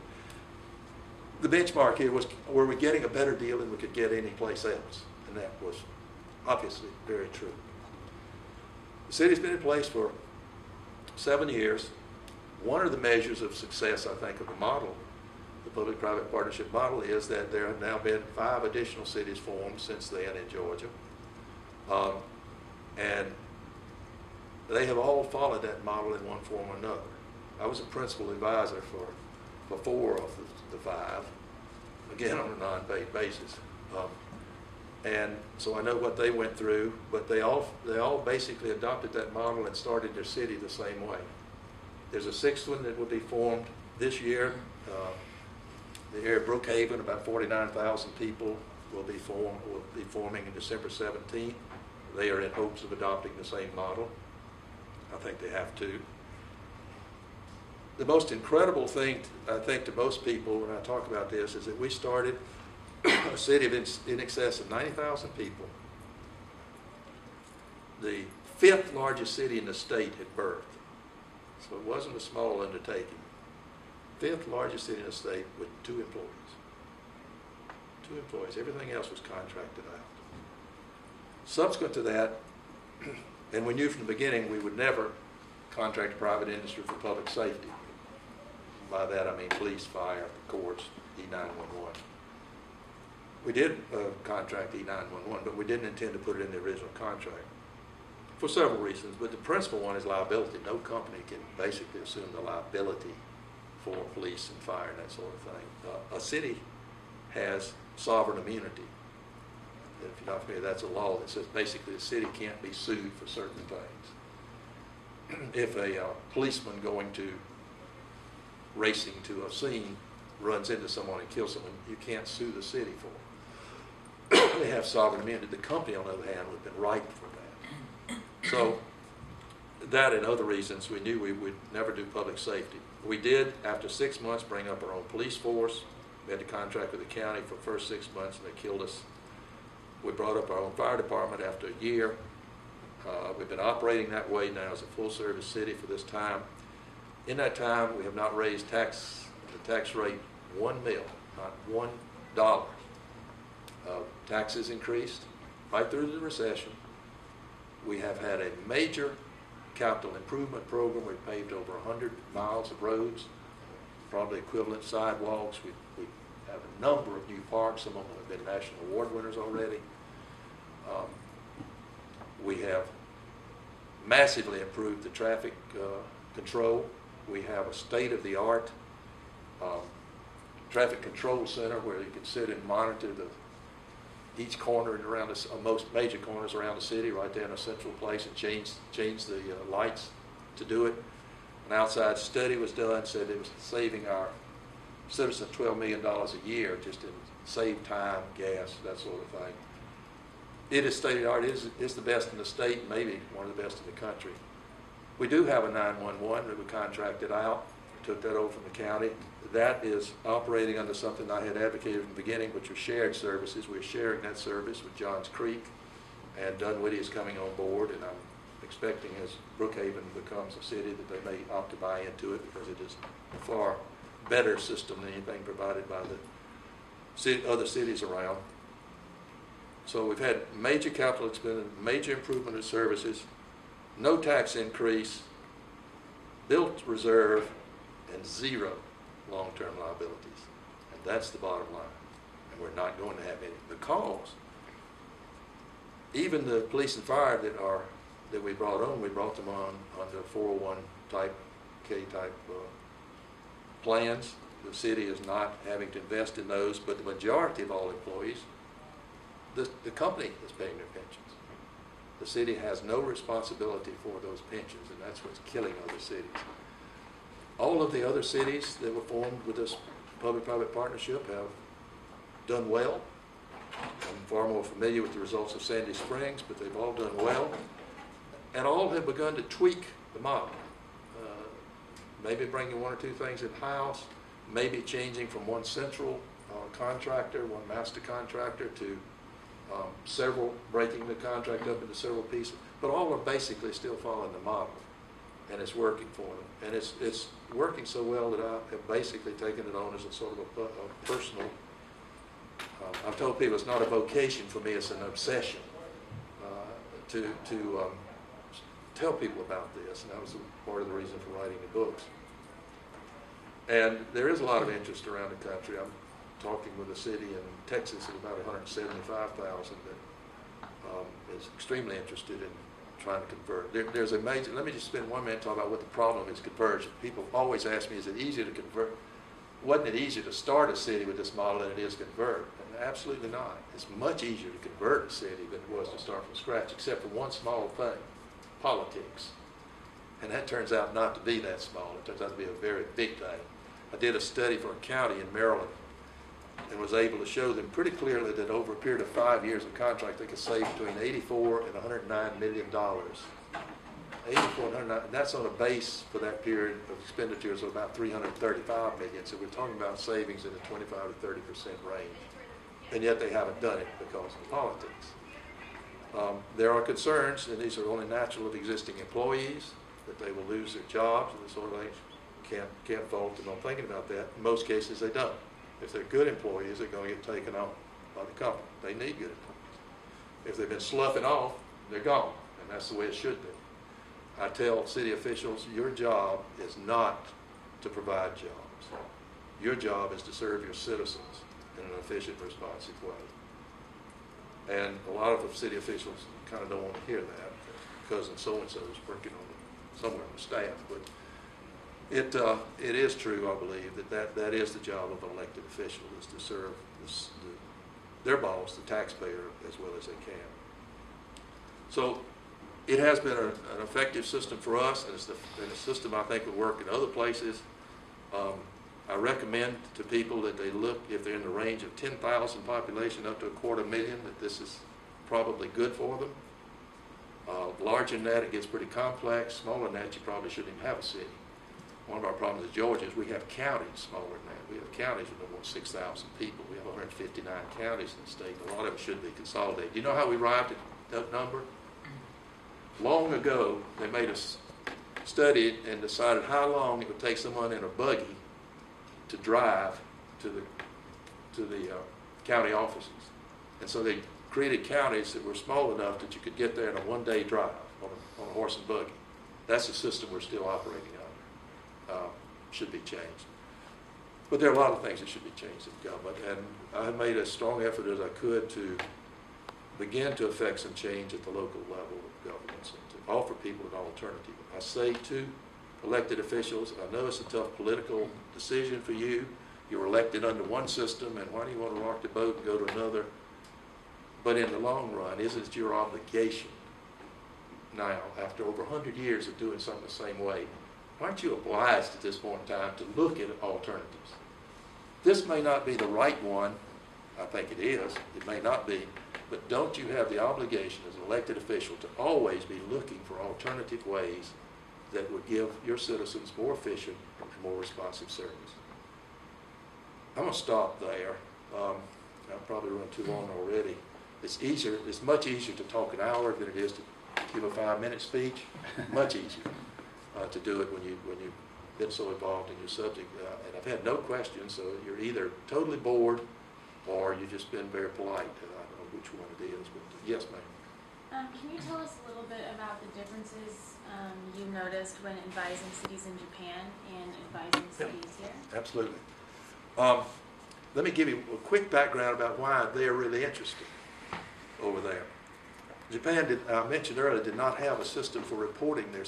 The benchmark here was, were we getting a better deal than we could get anyplace else? And that was obviously very true. The city's been in place for 7 years. One of the measures of success, I think, of the model, the public-private partnership model, is that there have now been 5 additional cities formed since then in Georgia. And they have all followed that model in one form or another. I was a principal advisor for 4 of the 5, again on a non-paid basis. And so I know what they went through, but they all basically adopted that model and started their city the same way. There's a 6th one that will be formed this year. The area of Brookhaven, about 49,000 people will be forming in December 17th. They are in hopes of adopting the same model. I think they have to. The most incredible thing, I think, to most people when I talk about this is that we started a city of in excess of 90,000 people, the 5th largest city in the state at birth. So it wasn't a small undertaking. 5th largest city in the state with 2 employees. 2 employees. Everything else was contracted out. Subsequent to that, and we knew from the beginning we would never contract the private industry for public safety. By that I mean police, fire, courts, E911. We did contract E911, but we didn't intend to put it in the original contract for several reasons. But the principal one is liability. No company can basically assume the liability for police and fire and that sort of thing. A city has sovereign immunity. And if you're not familiar, that's a law that says basically the city can't be sued for certain things. If a policeman going to racing to a scene runs into someone and kills someone, you can't sue the city for it. They have sovereign immunity. The company, on the other hand, would have been ripe for that. So that and other reasons, we knew we would never do public safety. We did, after 6 months, bring up our own police force. We had to contract with the county for the first 6 months, and they killed us. We brought up our own fire department after a year. We've been operating that way now as a full-service city for this time. In that time, we have not raised the tax rate $1 million, not $1. Taxes increased right through the recession. We have had a major capital improvement program. We've paved over 100 miles of roads, probably equivalent sidewalks. We have a number of new parks. Some of them have been national award winners already. We have massively improved the traffic control. We have a state-of-the-art traffic control center where you can sit and monitor each corner and around most major corners around the city right there in a central place and change the lights to do it. An outside study was done, said it was saving our citizens $12 million a year just in save time, gas, that sort of thing. It is state-of-the-art. It is the best in the state, maybe one of the best in the country. We do have a 911 that we contracted out. We took that over from the county. That is operating under something I had advocated from the beginning, which was shared services. We're sharing that service with Johns Creek, and Dunwoody is coming on board, and I'm expecting as Brookhaven becomes a city that they may opt to buy into it because it is a far better system than anything provided by the other cities around. So we've had major capital expenditure, major improvement of services, no tax increase, built reserve, and 0 long-term liabilities. And that's the bottom line. And we're not going to have any, because even the police and fire that we brought them on under 401 type K-type plans. The city is not having to invest in those, but the majority of all employees, the company is paying their pensions. The city has no responsibility for those pensions, and that's what's killing other cities. All of the other cities that were formed with this public-private partnership have done well. I'm far more familiar with the results of Sandy Springs, but they've all done well. And all have begun to tweak the model. Maybe bringing one or two things in-house, maybe changing from one central contractor, one master contractor, to several, breaking the contract up into several pieces. But all are basically still following the model, and it's working for them. And it's working so well that I have basically taken it on as a sort of a personal, I've told people it's not a vocation for me, it's an obsession to tell people about this, and that was part of the reason for writing the books. And there is a lot of interest around the country. I'm talking with a city in Texas of about 175,000 that is extremely interested in trying to convert. There's a major, let me just spend 1 minute talking about what the problem is, conversion. People always ask me, is it easier to convert? Wasn't it easier to start a city with this model than it is to convert? And absolutely not. It's much easier to convert a city than it was to start from scratch, except for one small thing, politics. And that turns out not to be that small. It turns out to be a very big thing. I did a study for a county in Maryland and was able to show them pretty clearly that over a period of 5 years of contract, they could save between $84 and $109 million. 84 and 109, and that's on a base for that period of expenditures of about $335 million. So we're talking about savings in the 25 to 30% range. And yet they haven't done it because of politics. There are concerns, and these are only natural of existing employees, that they will lose their jobs and this sort of thing. Can't fault them on thinking about that. In most cases, they don't. If they're good employees, they're going to get taken on by the company. They need good employees. If they've been sloughing off, they're gone, and that's the way it should be. I tell city officials, your job is not to provide jobs. Your job is to serve your citizens in an efficient, responsive way. And a lot of the city officials kind of don't want to hear that. Cousin so-and-so is working on it somewhere on the staff. But it is true, I believe, that is the job of an elected official, is to serve their boss, the taxpayer, as well as they can. So it has been an effective system for us, and it's a system I think will work in other places. I recommend to people that they look, if they're in the range of 10,000 population up to 250,000, that this is probably good for them. Larger than that, it gets pretty complex. Smaller than that, you probably shouldn't even have a city. One of our problems in Georgia is we have counties smaller than that. We have counties with over 6,000 people. We have 159 counties in the state. A lot of it should be consolidated. Do you know how we arrived at that number? Long ago, they made us study it and decided how long it would take someone in a buggy to drive to the county offices. And so they created counties that were small enough that you could get there in a one-day drive on a horse and buggy. That's the system we're still operating under. Should be changed. But there are a lot of things that should be changed in government, and I have made as strong effort as I could to begin to affect some change at the local level of governments and to offer people an alternative. I say to elected officials, I know it's a tough political decision for you. You're elected under one system, and why do you want to rock the boat and go to another? But in the long run, isn't it your obligation now, after over 100 years of doing something the same way, aren't you obliged at this point in time to look at alternatives? This may not be the right one. I think it is. It may not be. But don't you have the obligation as an elected official to always be looking for alternative ways that would give your citizens more efficient and more responsive service? I'm going to stop there. I've probably run too long already. It's much easier to talk an hour than it is to give a 5-minute speech. Much easier to do it when you've been so involved in your subject. And I've had no questions, so you're either totally bored or you've just been very polite. I don't know which one it is, but yes, ma'am. Can you tell us a little bit about the differences you noticed when advising cities in Japan and advising cities here? Absolutely. Let me give you a quick background about why they're really interested over there. Japan, I mentioned earlier, did not have a system for reporting their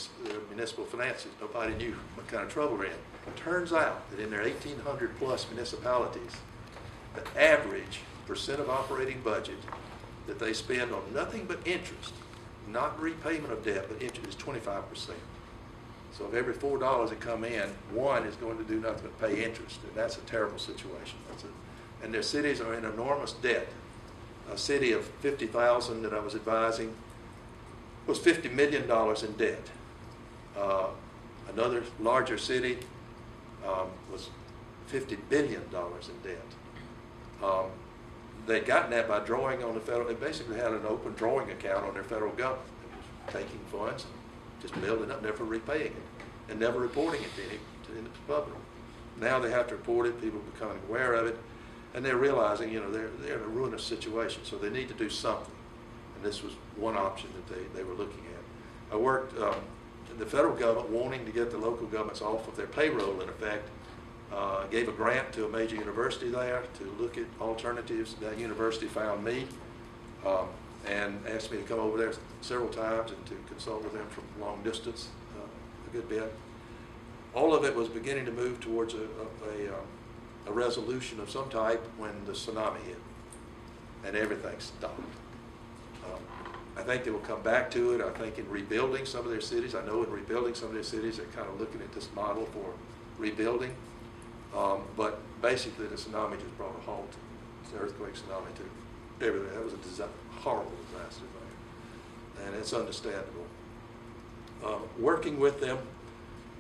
municipal finances. Nobody knew what kind of trouble they're in. It turns out that in their 1,800 plus municipalities, the average percent of operating budget that they spend on nothing but interest, not repayment of debt, but interest, is 25%. So if every $4 that come in, one is going to do nothing but pay interest, and that's a terrible situation. And their cities are in enormous debt. A city of 50,000 that I was advising was $50 million in debt. Another larger city was $50 billion in debt. They'd gotten that by drawing on the federal, they basically had an open drawing account on their federal government. They was taking funds and just building up, never repaying it, and never reporting it to the public. Now they have to report it, people are becoming aware of it, and they're realizing, they're in a ruinous situation, so they need to do something. And this was one option that they were looking at. I worked in the federal government wanting to get the local governments off of their payroll, in effect. Gave a grant to a major university there to look at alternatives. That university found me and asked me to come over there several times and to consult with them from long distance a good bit. All of it was beginning to move towards a resolution of some type when the tsunami hit and everything stopped. I think they will come back to it. I think in rebuilding some of their cities, I know in rebuilding some of their cities, they're kind of looking at this model for rebuilding. But basically, the tsunami just brought a halt. It's an earthquake, tsunami, to everything. That was a horrible disaster there, and it's understandable. Working with them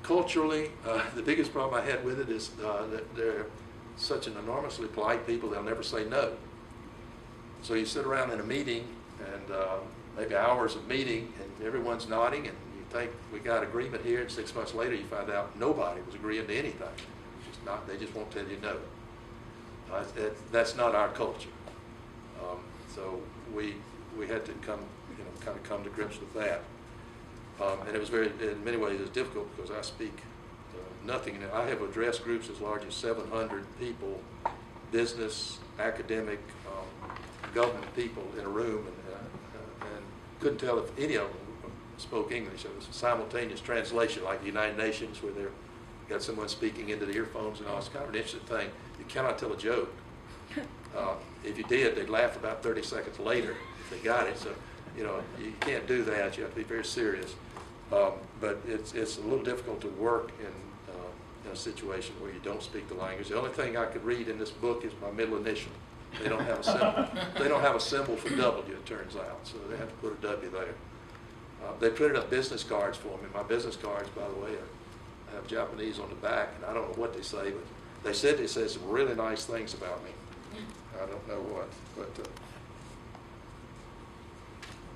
culturally, the biggest problem I had with it is that they're such an enormously polite people. They'll never say no. So you sit around in a meeting, and maybe hours of meeting, and everyone's nodding, and you think we got agreement here, and 6 months later you find out nobody was agreeing to anything. They just won't tell you no. That's not our culture. So we had to kind of come to grips with that. And it was in many ways, it was difficult because I speak nothing. I have addressed groups as large as 700 people, business, academic, government people in a room, and couldn't tell if any of them spoke English. It was a simultaneous translation, like the United Nations, where they're got someone speaking into the earphones and all. It's kind of an interesting thing. You cannot tell a joke. If you did, they'd laugh about 30 seconds later if they got it. So, you can't do that. You have to be very serious. But it's a little difficult to work in a situation where you don't speak the language. The only thing I could read in this book is my middle initial. They don't have a symbol. They don't have a symbol for W, it turns out. So they have to put a W there. They printed up business cards for me. My business cards, by the way, have Japanese on the back, and I don't know what they say, but they said some really nice things about me. I don't know what, but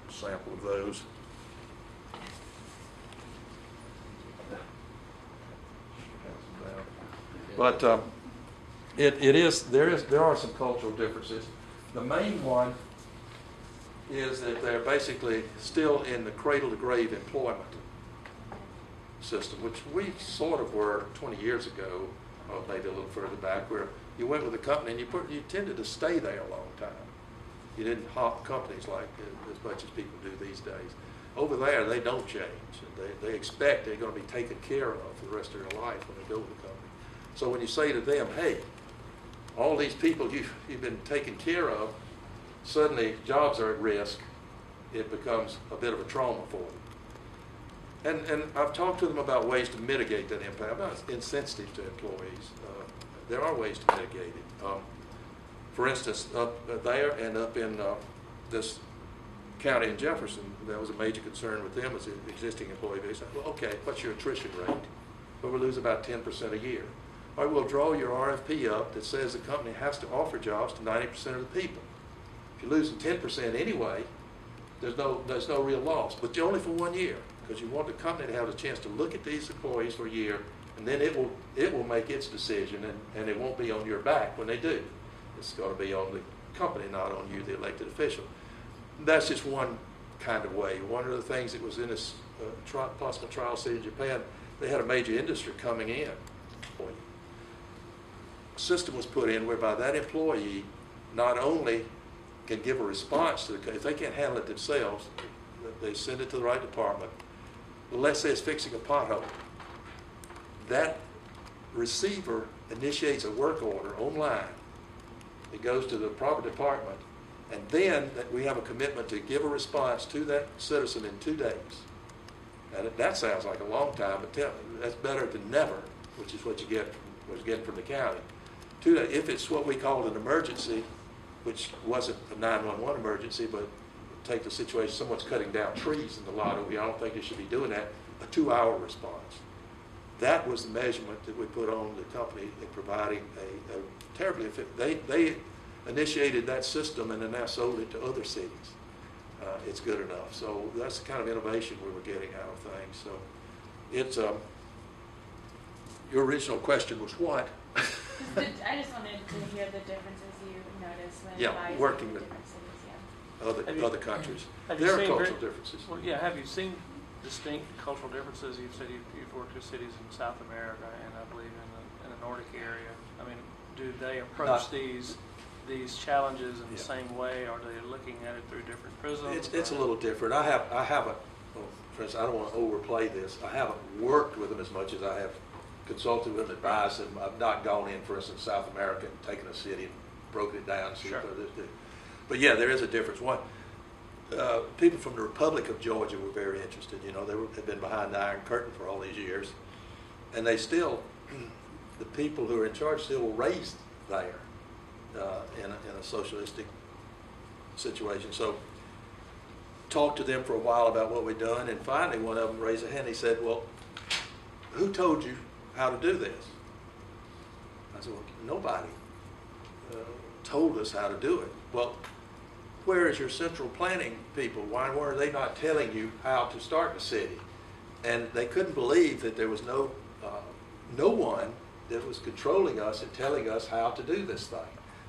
sample of those. But there are some cultural differences. The main one is that they're basically still in the cradle-to-grave employment system, which we sort of were 20 years ago, or maybe a little further back, where you went with a company and you tended to stay there a long time. You didn't hop companies like as much as people do these days. Over there, they don't change. They expect they're going to be taken care of for the rest of their life when they go with the company. So when you say to them, hey, all these people you've been taken care of, suddenly jobs are at risk, it becomes a bit of a trauma for them. And I've talked to them about ways to mitigate that impact. I'm not insensitive to employees. There are ways to mitigate it. For instance, up there and up in this county in Jefferson, that was a major concern with them as an existing employee base. Well, okay, what's your attrition rate? Well, we lose about 10% a year. All right, we'll draw your RFP up that says the company has to offer jobs to 90% of the people. If you're losing 10% anyway, there's no real loss, but only for 1 year. Because you want the company to have a chance to look at these employees for a year, and then it will make its decision, and it won't be on your back when they do. It's going to be on the company, not on you, the elected official. That's just one kind of way. One of the things that was in this possible trial city in Japan, they had a major industry coming in. A system was put in whereby that employee not only can give a response to if they can't handle it themselves, they send it to the right department. Let's say it's fixing a pothole. That receiver initiates a work order online. It goes to the proper department, and then we have a commitment to give a response to that citizen in 2 days. Now, that sounds like a long time, but that's better than never, which is what you get from the county. Two, if it's what we called an emergency, which wasn't a 911 emergency, but take the situation, someone's cutting down trees in the lot, I don't think they should be doing that, a 2-hour response. That was the measurement that we put on the company in providing a terribly effective. They initiated that system and then now sold it to other cities. It's good enough. So that's the kind of innovation we were getting out of things. So it's your original question was what? I just wanted to hear the differences you noticed when advising working with different cities. other countries. Have you There are seen cultural differences. Well, yeah. Have you seen distinct cultural differences? You've said you've worked with cities in South America and I believe in the Nordic area. I mean, do they approach these challenges in the same way? Are they looking at it through different prisms? It's a little different. I haven't. For instance, I don't want to overplay this. I haven't worked with them as much as I have consulted with them, advised them. I've not gone in, for instance, South America and taken a city and broken it down. Sure. But yeah, there is a difference. One, people from the Republic of Georgia were very interested. You know, had been behind the Iron Curtain for all these years, and they still, the people who are in charge still were raised there in a socialistic situation. So talked to them for a while about what we'd done, and finally one of them raised a hand. He said, "Well, who told you how to do this?" I said, "Well, nobody told us how to do it." "Well, where is your central planning people? Why were they not telling you how to start the city?" And they couldn't believe that there was no one that was controlling us and telling us how to do this thing.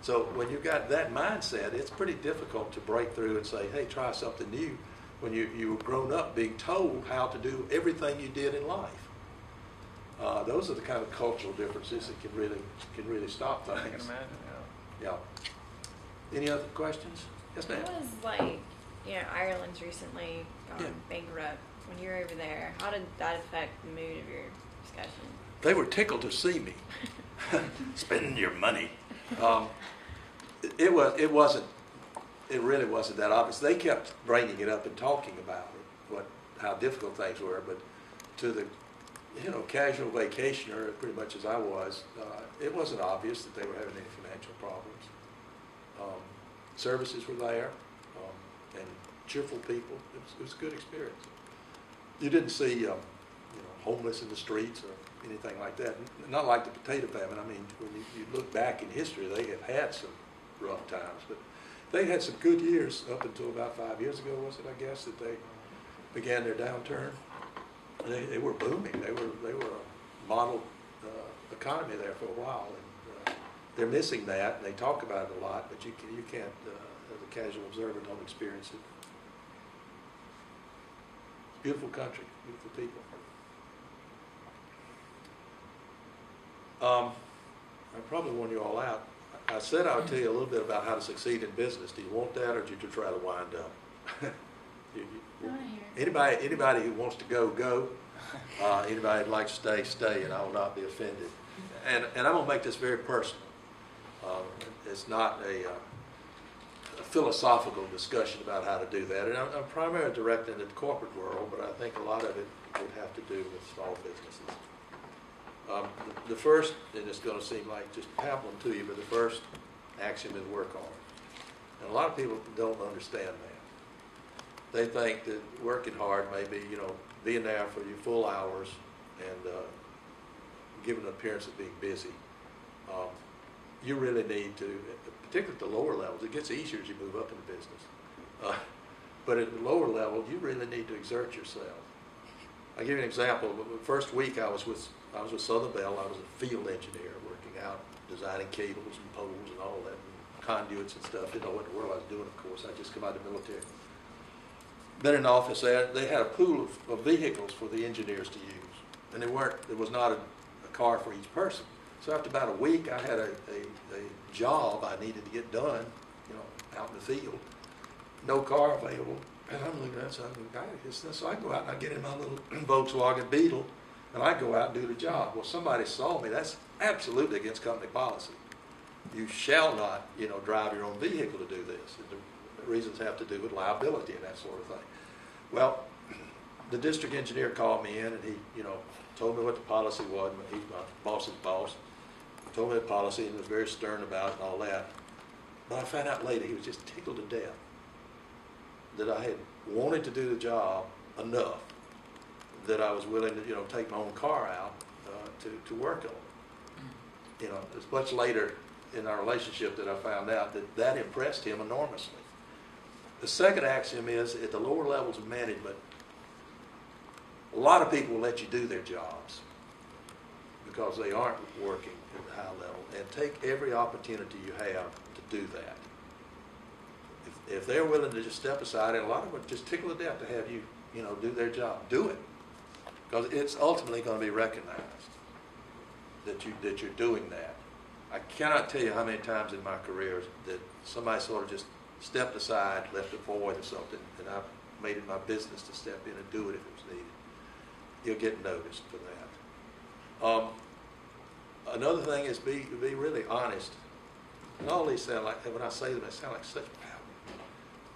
So when you've got that mindset, it's pretty difficult to break through and say, hey, try something new, when you've grown up being told how to do everything you did in life. Those are the kind of cultural differences that can really stop things. I can imagine, Yeah. Any other questions? Yes, ma'am. What was like, Ireland's recently gone bankrupt. When you were over there, how did that affect the mood of your discussion? They were tickled to see me spending your money. It really wasn't that obvious. They kept bringing it up and talking about it, how difficult things were. But to the casual vacationer, pretty much as I was, it wasn't obvious that they were having any financial problems. Services were there, and cheerful people. It was a good experience. You didn't see homeless in the streets or anything like that. Not like the potato famine. I mean, when you look back in history, they have had some rough times, but they had some good years up until about 5 years ago, was it, I guess, that they began their downturn. They were booming. They were a model economy there for a while, and they're missing that, and they talk about it a lot, but you can't, as a casual observer, don't experience it. Beautiful country, beautiful people. I probably worn you all out. I said I would tell you a little bit about how to succeed in business. Do you want that, or do you try to wind up? I want to hear. Anybody who wants to go. Anybody who'd like to stay, and I will not be offended. And I'm going to make this very personal. It's not a philosophical discussion about how to do that. And I'm primarily directed at the corporate world, but I think a lot of it would have to do with small businesses. The first, and it's going to seem like just pabbling to you, but the first axiom is work hard. And a lot of people don't understand that. They think that working hard may be, being there for your full hours and giving an appearance of being busy. You really need to, particularly at the lower levels, it gets easier as you move up in the business. But at the lower level, you really need to exert yourself. I'll give you an example. The first week I was with Southern Bell. I was a field engineer working out, designing cables and poles and all that, and conduits and stuff. Didn't know what in the world I was doing, of course. I just come out of the military. Been in the office there. They had a pool of vehicles for the engineers to use, and there was not a car for each person. So after about a week, I had a job I needed to get done, out in the field. No car available. And I'm looking at it, so I go out and I get in my little Volkswagen Beetle, and I go out and do the job. Well, somebody saw me. That's absolutely against company policy. You shall not, drive your own vehicle to do this. And the reasons have to do with liability and that sort of thing. Well, the district engineer called me in, and he, told me what the policy was. He's my boss's boss. Told me the policy and was very stern about it and all that. But I found out later he was just tickled to death that I had wanted to do the job enough that I was willing to, take my own car out to work on it. It's much later in our relationship that I found out that impressed him enormously. The second axiom is at the lower levels of management, a lot of people will let you do their jobs because they aren't working at the high level, and take every opportunity you have to do that. If they're willing to just step aside, and a lot of them just tickle to death to have you, do their job, do it, because it's ultimately going to be recognized that you're doing that. I cannot tell you how many times in my career that somebody sort of just stepped aside, left a void or something, and I made it my business to step in and do it if it was needed. You'll get noticed for that. Another thing is be really honest. And all these sound like, when I say them, they sound like such power.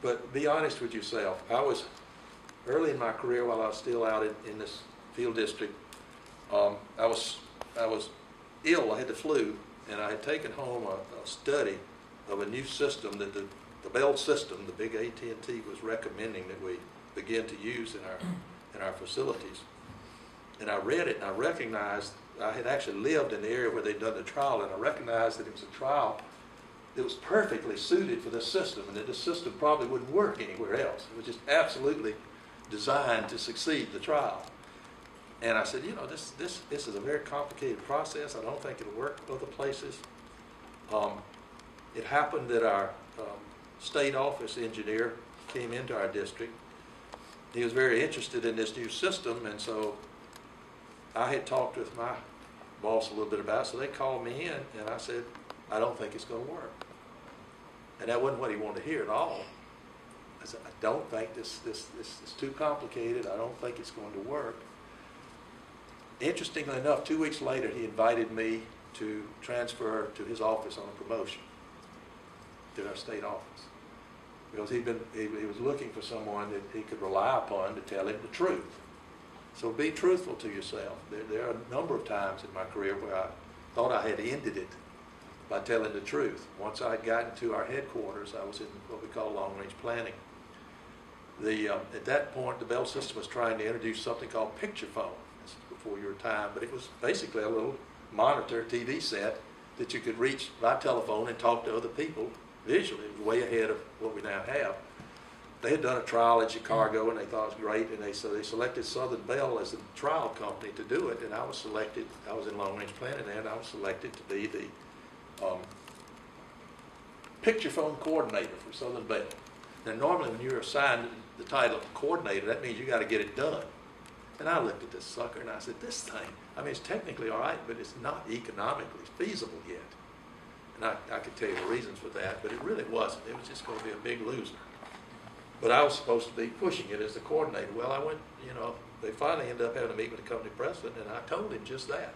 But be honest with yourself. I was early in my career, while I was still out in this field district, I was ill. I had the flu, and I had taken home a study of a new system that the Bell system, the big AT&T, was recommending that we begin to use in our facilities. And I read it, and I recognized I had actually lived in the area where they'd done the trial, and I recognized that it was a trial that was perfectly suited for this system, and that this system probably wouldn't work anywhere else. It was just absolutely designed to succeed the trial. And I said, this is a very complicated process. I don't think it'll work other places. It happened that our state office engineer came into our district. He was very interested in this new system, and so I had talked with my boss a little bit about it, so they called me in, and I said, I don't think it's going to work. And that wasn't what he wanted to hear at all. I said, I don't think this is too complicated. I don't think it's going to work. Interestingly enough, 2 weeks later, he invited me to transfer to his office on a promotion to our state office, because he was looking for someone that he could rely upon to tell him the truth. So be truthful to yourself. There are a number of times in my career where I thought I had ended it by telling the truth. Once I had gotten to our headquarters, I was in what we call long-range planning. At that point, the Bell system was trying to introduce something called picture phone. This is before your time, but it was basically a little monitor TV set that you could reach by telephone and talk to other people visually. It was way ahead of what we now have. They had done a trial in Chicago, and they thought it was great, and so they selected Southern Bell as the trial company to do it, and I was selected. I was in long-range planning, and I was selected to be the picture phone coordinator for Southern Bell. Now, normally when you're assigned the title of coordinator, that means you got to get it done. And I looked at this sucker, and I said, this thing, it's technically all right, but it's not economically feasible yet. And I could tell you the reasons for that, but it really wasn't. It was just going to be a big loser. But I was supposed to be pushing it as the coordinator. Well, I went, they finally ended up having a meeting with the company president, and I told him just that.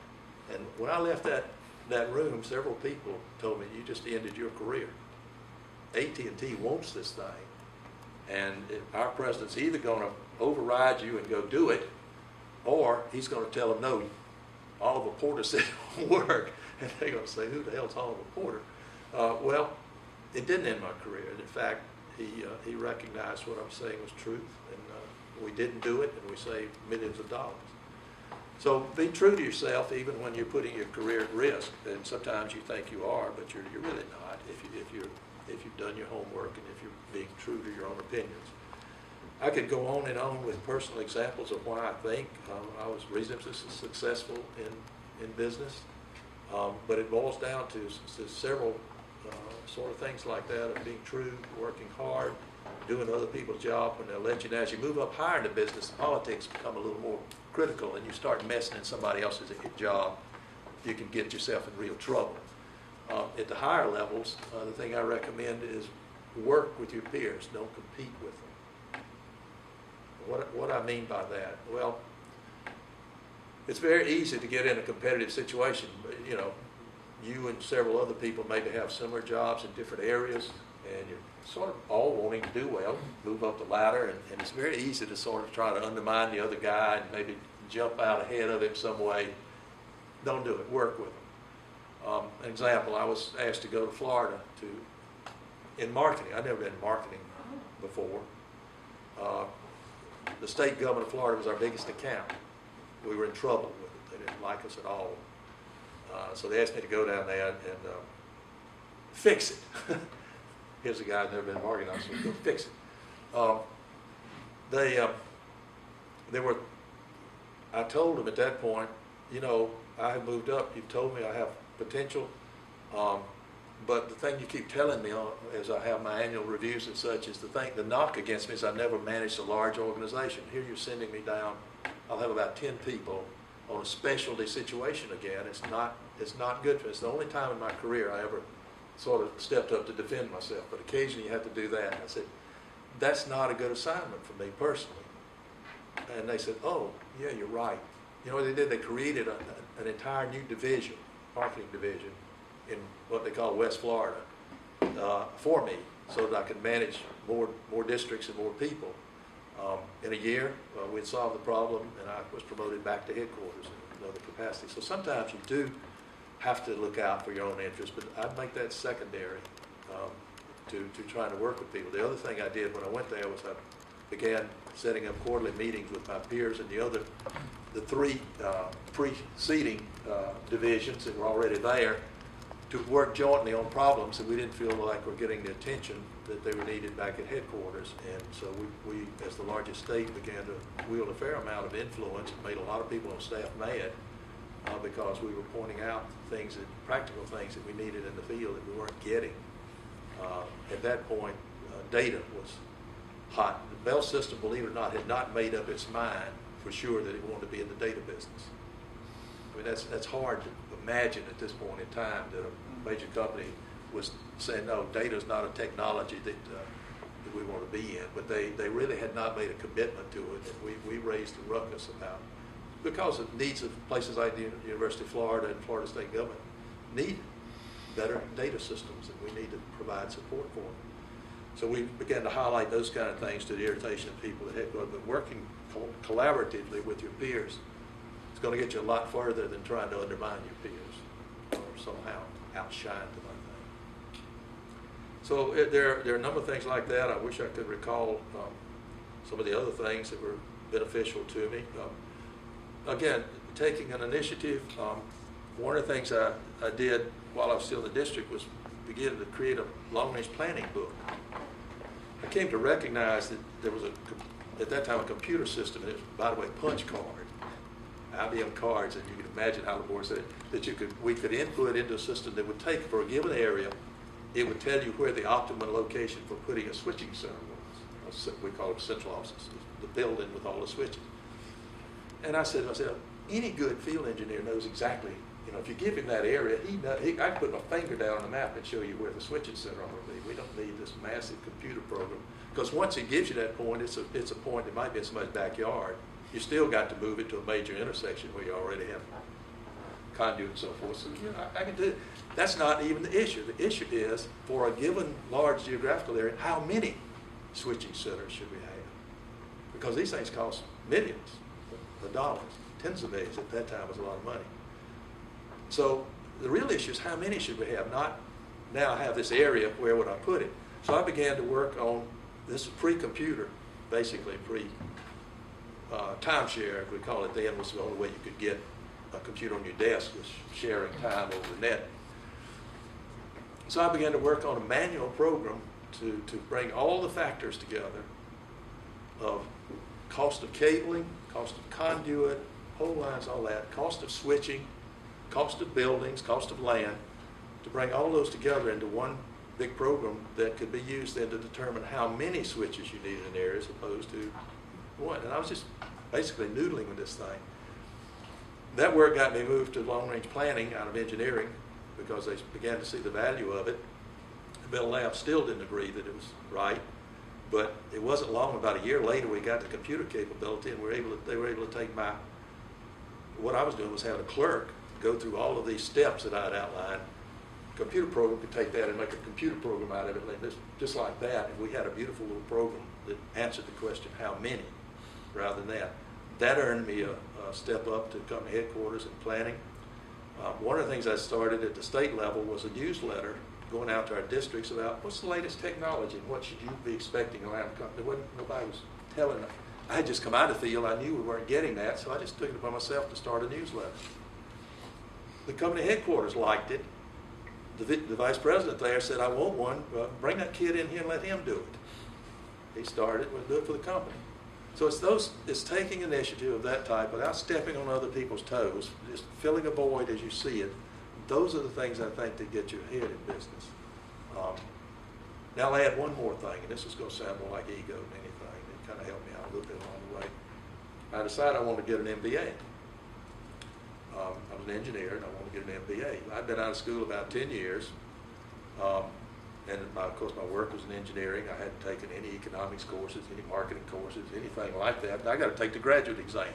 And when I left that room, several people told me, you just ended your career. AT&T wants this thing, and our president's either going to override you and go do it, or he's going to tell them, no, Oliver Porter said it won't work. And they're going to say, who the hell's Oliver Porter? Well, it didn't end my career. In fact, he recognized what I'm saying was truth, and we didn't do it, and we saved millions of dollars. So be true to yourself, even when you're putting your career at risk. And sometimes you think you are, but you're really not. If you've done your homework and if you're being true to your own opinions. I could go on and on with personal examples of why I think I was reasonably successful in business, but it boils down to several sort of things like that, of being true, working hard, doing other people's job when they'll let you down. As you move up higher in the business, politics become a little more critical, and you start messing in somebody else's job, you can get yourself in real trouble. At the higher levels, the thing I recommend is work with your peers. Don't compete with them. What I mean by that? Well, it's very easy to get in a competitive situation. You and several other people maybe have similar jobs in different areas. and you're sort of all wanting to do well, move up the ladder, and it's very easy to sort of try to undermine the other guy and maybe jump out ahead of him some way. Don't do it. Work with them. An example, I was asked to go to Florida in marketing. I'd never been in marketing before. The state government of Florida was our biggest account. We were in trouble with it. They didn't like us at all. So they asked me to go down there and fix it. Here's a guy who's never been in marketing, so go fix it. I told them at that point, you know, I have moved up. You've told me I have potential. But the thing you keep telling me as I have my annual reviews and such is the knock against me is I never managed a large organization. Here you're sending me down, I'll have about 10 people on a specialty situation again. It's not good for me. It's the only time in my career I ever sort of stepped up to defend myself, but occasionally you have to do that. And I said, that's not a good assignment for me personally. And they said, oh, yeah, you're right. You know what they did? They created an entire new division, marketing division, in what they call West Florida, for me, so that I could manage more districts and more people. In a year, we'd solved the problem, and I was promoted back to headquarters in another capacity. So sometimes you do have to look out for your own interests, but I'd make that secondary to trying to work with people. The other thing I did when I went there was I began setting up quarterly meetings with my peers and the three preceding divisions that were already there to work jointly on problems, and we didn't feel like we're getting the attention that they were needed back at headquarters. And so we as the largest state, began to wield a fair amount of influence and made a lot of people on staff mad because we were pointing out practical things that we needed in the field that we weren't getting. At that point, data was hot. The Bell system, believe it or not, had not made up its mind for sure that it wanted to be in the data business. I mean, that's hard to imagine at this point in time that a major company was saying, no, data is not a technology that we want to be in. But they really had not made a commitment to it, and we raised a ruckus about it because of needs of places like the University of Florida and Florida State government need better data systems, and we need to provide support for them. So we began to highlight those kind of things to the irritation of people at headquarters, but working collaboratively with your peers is going to get you a lot further than trying to undermine your peers or somehow outshine them, I think. So there are a number of things like that. I wish I could recall some of the other things that were beneficial to me. Again, taking an initiative, one of the things I did while I was still in the district was begin to create a long-range planning book. I came to recognize that there was at that time, a computer system, and it was, by the way, punch card, IBM cards, and you can imagine how the board said that we could input into a system that would take, for a given area, it would tell you where the optimal location for putting a switching center was. We call it central offices, the building with all the switches. And I said to myself, any good field engineer knows exactly, if you give him that area, I can put my finger down on the map and show you where the switching center ought to be. We don't need this massive computer program. Because once it gives you that point, it's a point that might be in somebody's backyard. You still got to move it to a major intersection where you already have conduit and so forth. So I can do it. That's not even the issue. The issue is, for a given large geographical area, how many switching centers should we have? Because these things cost millions of dollars, tens of millions. At that time was a lot of money. So the real issue is how many should we have, not now have this area, where would I put it? So I began to work on this pre-computer, basically timeshare, we call it then, was the only way you could get a computer on your desk, was sharing time over the net. So I began to work on a manual program to bring all the factors together of cost of cabling, cost of conduit, whole lines, all that, cost of switching, cost of buildings, cost of land, to bring all those together into one big program that could be used then to determine how many switches you need in an area as opposed to one. And I was just basically noodling with this thing. That work got me moved to long-range planning out of engineering because they began to see the value of it. The Bell Lab still didn't agree that it was right, but it wasn't long, about a year later, we got the computer capability, and they were able to take what I was doing was having a clerk go through all of these steps that I had outlined, computer program could take that and make a computer program out of it, like this, just like that. And we had a beautiful little program that answered the question, how many, rather than that. That earned me a step up to company headquarters and planning. One of the things I started at the state level was a newsletter going out to our districts about what's the latest technology and what should you be expecting around the company. Nobody was telling. I had just come out of the field. I knew we weren't getting that, so I just took it upon myself to start a newsletter. The company headquarters liked it. The vice president there said, I want one. Bring that kid in here and let him do it. He started, we'll do it for the company. So it's taking initiative of that type without stepping on other people's toes, just filling a void as you see it. Those are the things I think that get you ahead in business. Now I'll add one more thing, and this is going to sound more like ego than anything. It kind of helped me out a little bit along the way. I decided I wanted to get an MBA. I was an engineer, and I wanted to get an MBA. I'd been out of school about 10 years, and of course my work was in engineering. I hadn't taken any economics courses, any marketing courses, anything like that. But I got to take the graduate exam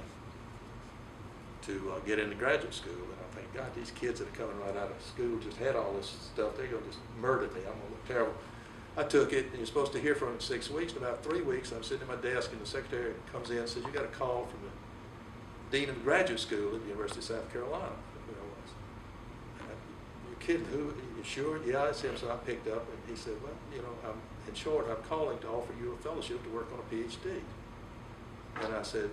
to get into graduate school. And I think, God, these kids that are coming right out of school just had all this stuff. They're going to just murder me. I'm going to look terrible. I took it, and you're supposed to hear from them in 6 weeks. In about 3 weeks, I'm sitting at my desk, and the secretary comes in and says, you got a call from the dean of the graduate school at the University of South Carolina. You know, you're kidding? Who? You sure? Yeah, it's him. So I picked up, and he said, well, you know, in short, I'm calling to offer you a fellowship to work on a PhD. And I said,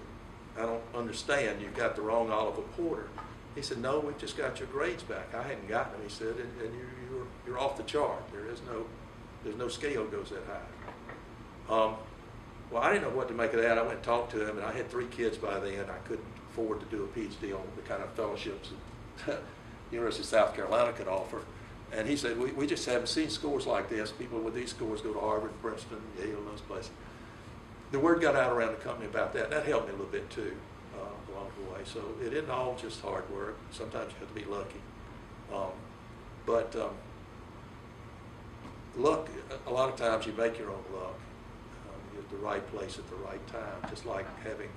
I don't understand. You've got the wrong Oliver Porter. He said, no, we've just got your grades back. I hadn't gotten them. He said, and you're off the chart. There's no scale goes that high. Well, I didn't know what to make of that. I went and talked to him, and I had 3 kids by then. I couldn't afford to do a PhD on the kind of fellowships that University of South Carolina could offer. And he said, we just haven't seen scores like this. People with these scores go to Harvard, Princeton, Yale, and those places. The word got out around the company about that. That helped me a little bit, too, along the way. So it isn't all just hard work. Sometimes you have to be lucky. But luck, a lot of times you make your own luck. You're at the right place at the right time, just like having,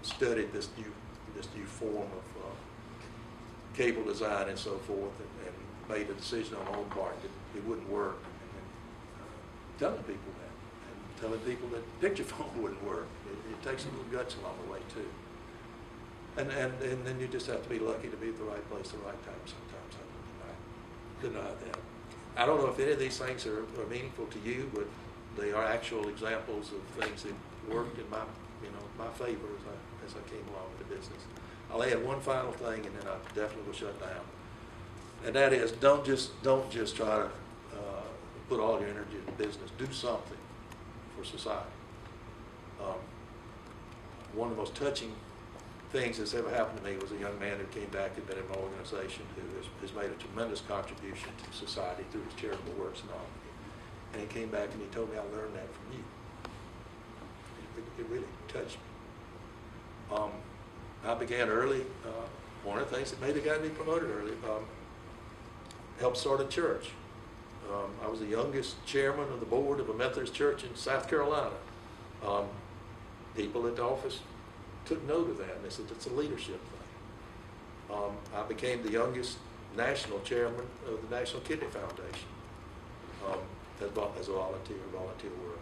studied this new form of cable design and so forth, and made a decision on my own part that it wouldn't work, and telling people that, and telling people that picture phone wouldn't work. It takes a little guts along the way too, and then you just have to be lucky to be at the right place at the right time. Sometimes I don't deny that. I don't know if any of these things are meaningful to you, but they are actual examples of things that worked in my favor as I came along with the business. I'll add one final thing, and then I definitely will shut down. And that is, don't just try to put all your energy into business. Do something for society. One of the most touching things that's ever happened to me was a young man who came back and been in an organization who has made a tremendous contribution to society through his charitable works and all. And he came back and he told me, I learned that from you. It really touched me. I began early. One of the things that maybe got me promoted early, helped start a church. I was the youngest chairman of the board of a Methodist church in South Carolina. People at the office took note of that, and they said it's a leadership thing. I became the youngest national chairman of the National Kidney Foundation as a volunteer work.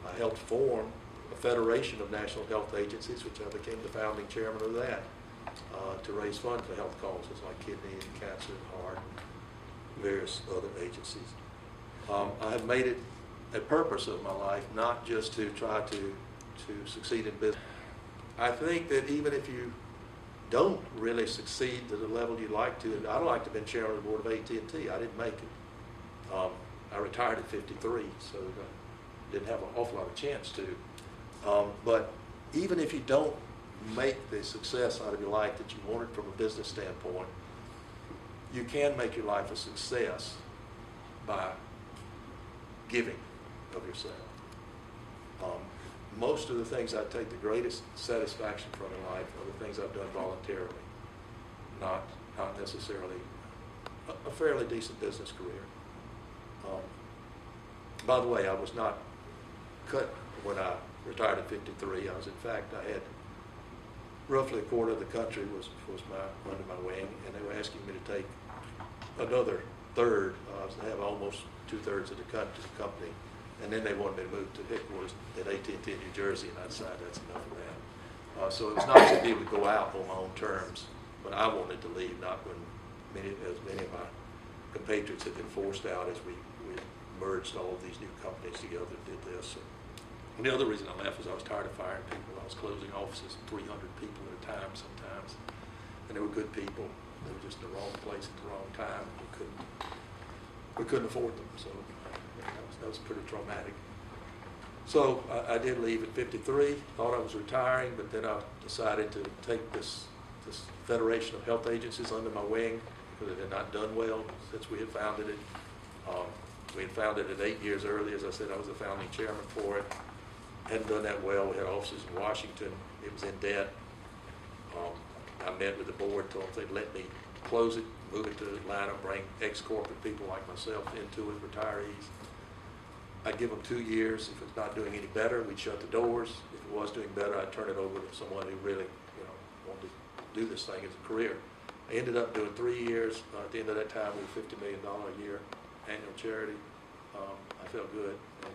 I helped form a federation of national health agencies, which I became the founding chairman of that, to raise funds for health causes like kidney and cancer and heart and various other agencies. I have made it a purpose of my life not just to try to succeed in business. I think that even if you don't really succeed to the level you'd like to, and I'd like to have been chairman of the board of AT&T. I didn't make it. I retired at 53, so I didn't have an awful lot of chance to. But even if you don't make the success out of your life that you wanted from a business standpoint, you can make your life a success by giving of yourself. Most of the things I take the greatest satisfaction from in life are the things I've done voluntarily, not necessarily a fairly decent business career. By the way, I was not cut when I retired at 53. I was, in fact, I had roughly a quarter of the country was under my wing, and they were asking me to take another third, to have almost 2/3 of the company. And then they wanted me to move to headquarters at AT&T in New Jersey, and I decided that's enough of that. So it was nice to be able to go out on my own terms, but I wanted to leave, not when as many of my compatriots had been forced out as we merged all of these new companies together and did this. And the other reason I left was I was tired of firing people. I was closing offices, 300 people at a time sometimes, and they were good people. They were just in the wrong place at the wrong time. We couldn't afford them, so that was pretty traumatic. So I did leave at 53. Thought I was retiring, but then I decided to take this Federation of Health Agencies under my wing because it had not done well since we had founded it. We had founded it 8 years early. As I said, I was the founding chairman for it. Hadn't done that well. We had offices in Washington. It was in debt. I met with the board, told them they'd let me close it, move it to Atlanta, bring ex-corporate people like myself into it, retirees. I'd give them 2 years. If it's not doing any better, we'd shut the doors. If it was doing better, I'd turn it over to someone who really, wanted to do this thing as a career. I ended up doing 3 years. At the end of that time, we were $50 million a year annual charity. I felt good, and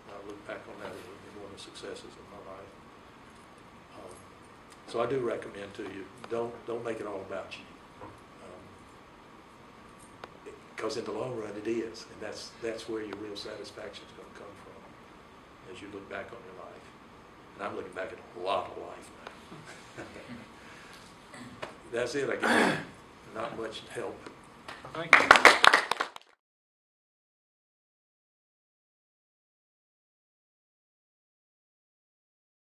I look back on that as one of the successes of my life. So I do recommend to you, don't make it all about you. Because in the long run it is, and that's where your real satisfaction is going to come from as you look back on your life. And I'm looking back at a lot of life now. That's it, I guess. Not much help. Thank you.